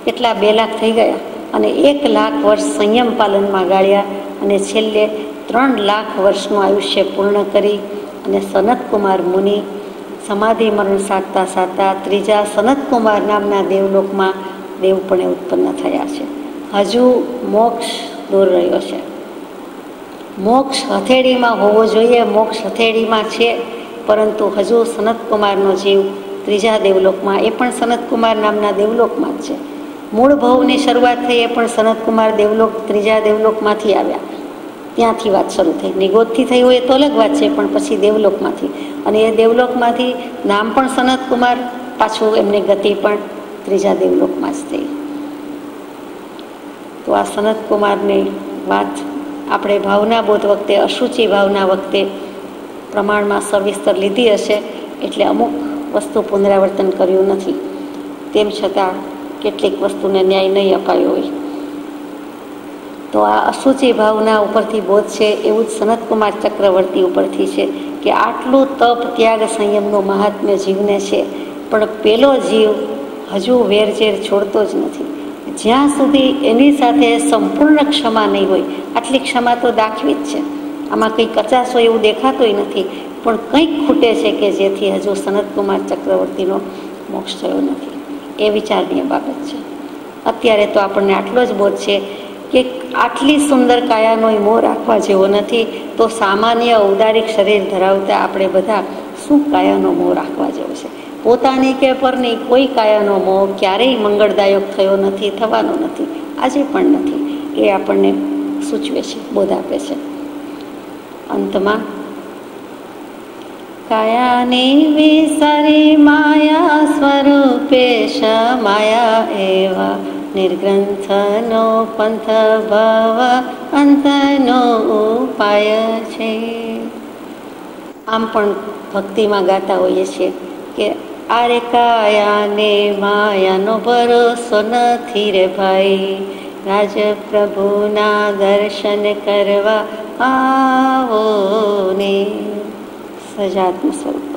કેટલા 2 લાખ થઈ ગયા, અને 1 લાખ વર્ષ સંયમ પાલનમાં ગાળ્યા, અને છેલ્લે 3 લાખ વર્ષનું આયુષ્ય પૂર્ણ કરી અને સનતકુમાર મુનિ સમાધિ મરણ સાધતા સાધતા ત્રીજા સનતકુમાર નામના દેવલોકમાં દેવપણે ઉત્પન્ન થયા છે. હજુ મોક્ષ દૂર રહ્યો છે. મોક્ષ હથેળીમાં હોવો જોઈએ, મોક્ષ હથેળીમાં છે, પરંતુ હજુ સનતકુમારનો જીવ ત્રીજા દેવલોકમાં, એ પણ સનતકુમાર નામના દેવલોકમાં જ છે. મૂળ ભવની શરૂઆત થઈ એ પણ સનતકુમાર દેવલોક, ત્રીજા દેવલોકમાંથી આવ્યા, ત્યાંથી વાત શરૂ થઈ. નિગોદથી થઈ હોય એ તો અલગ વાત છે, પણ પછી દેવલોકમાંથી, અને એ દેવલોકમાંથી નામ પણ સનતકુમાર, પાછું એમની ગતિ પણ ત્રીજા દેવલોકમાં જ થઈ. તો આ સનતકુમારની વાત આપણે ભાવના બોધ વખતે, અશુચિ ભાવના વખતે પ્રમાણમાં સવિસ્તર લીધી હશે, એટલે અમુક વસ્તુ પુનરાવર્તન કર્યું નથી. તેમ છતાં કેટલીક વસ્તુને ન્યાય નહીં અપાયો હોય. તો આ અશુચિ ભાવના ઉપરથી બોધ છે, એવું જ સનતકુમાર ચક્રવર્તી ઉપરથી છે કે આટલું તપ, ત્યાગ, સંયમનું મહાત્મ્ય જીવને છે, પણ પેલો જીવ હજુ વેરઝેર છોડતો જ નથી. જ્યાં સુધી એની સાથે સંપૂર્ણ ક્ષમા નહીં હોય, આટલી ક્ષમા તો દાખવી જ છે, આમાં કંઈ કચાશ હોય એવું દેખાતોય નથી, પણ કંઈક ખૂટે છે કે જેથી હજુ સનતકુમાર ચક્રવર્તીનો મોક્ષ થયો નથી. એ વિચારનીય બાબત છે. અત્યારે તો આપણને આટલો જ બોધ છે કે આટલી સુંદર કાયાનો મોહ રાખવા જેવો નથી, તો સામાન્ય ઔદારિક શરીર ધરાવતા આપણે બધા શું કાયાનો મોહ રાખવા જેવો છે? પોતાની કે પરની કોઈ કાયાનો મોહ ક્યારેય મંગળદાયક થયો નથી, થવાનો નથી, આજે પણ નથી. એ આપણને સૂચવે છે, બોધ આપે છે. અંતમાં કાયાની વિસારી માયા સ્વરૂપે માયા એવા નિર્ગ્રંથનો પંથ ભવ અંતનો ઉપાય છે. આમ પણ ભક્તિમાં ગાતા હોઈએ છીએ કે આરે કાયાને માયાનો ભરોસો નથી રે ભાઈ, રાજપ્રભુના દર્શન કરવા આવો ને. સજાત્મ સ્વરૂપ.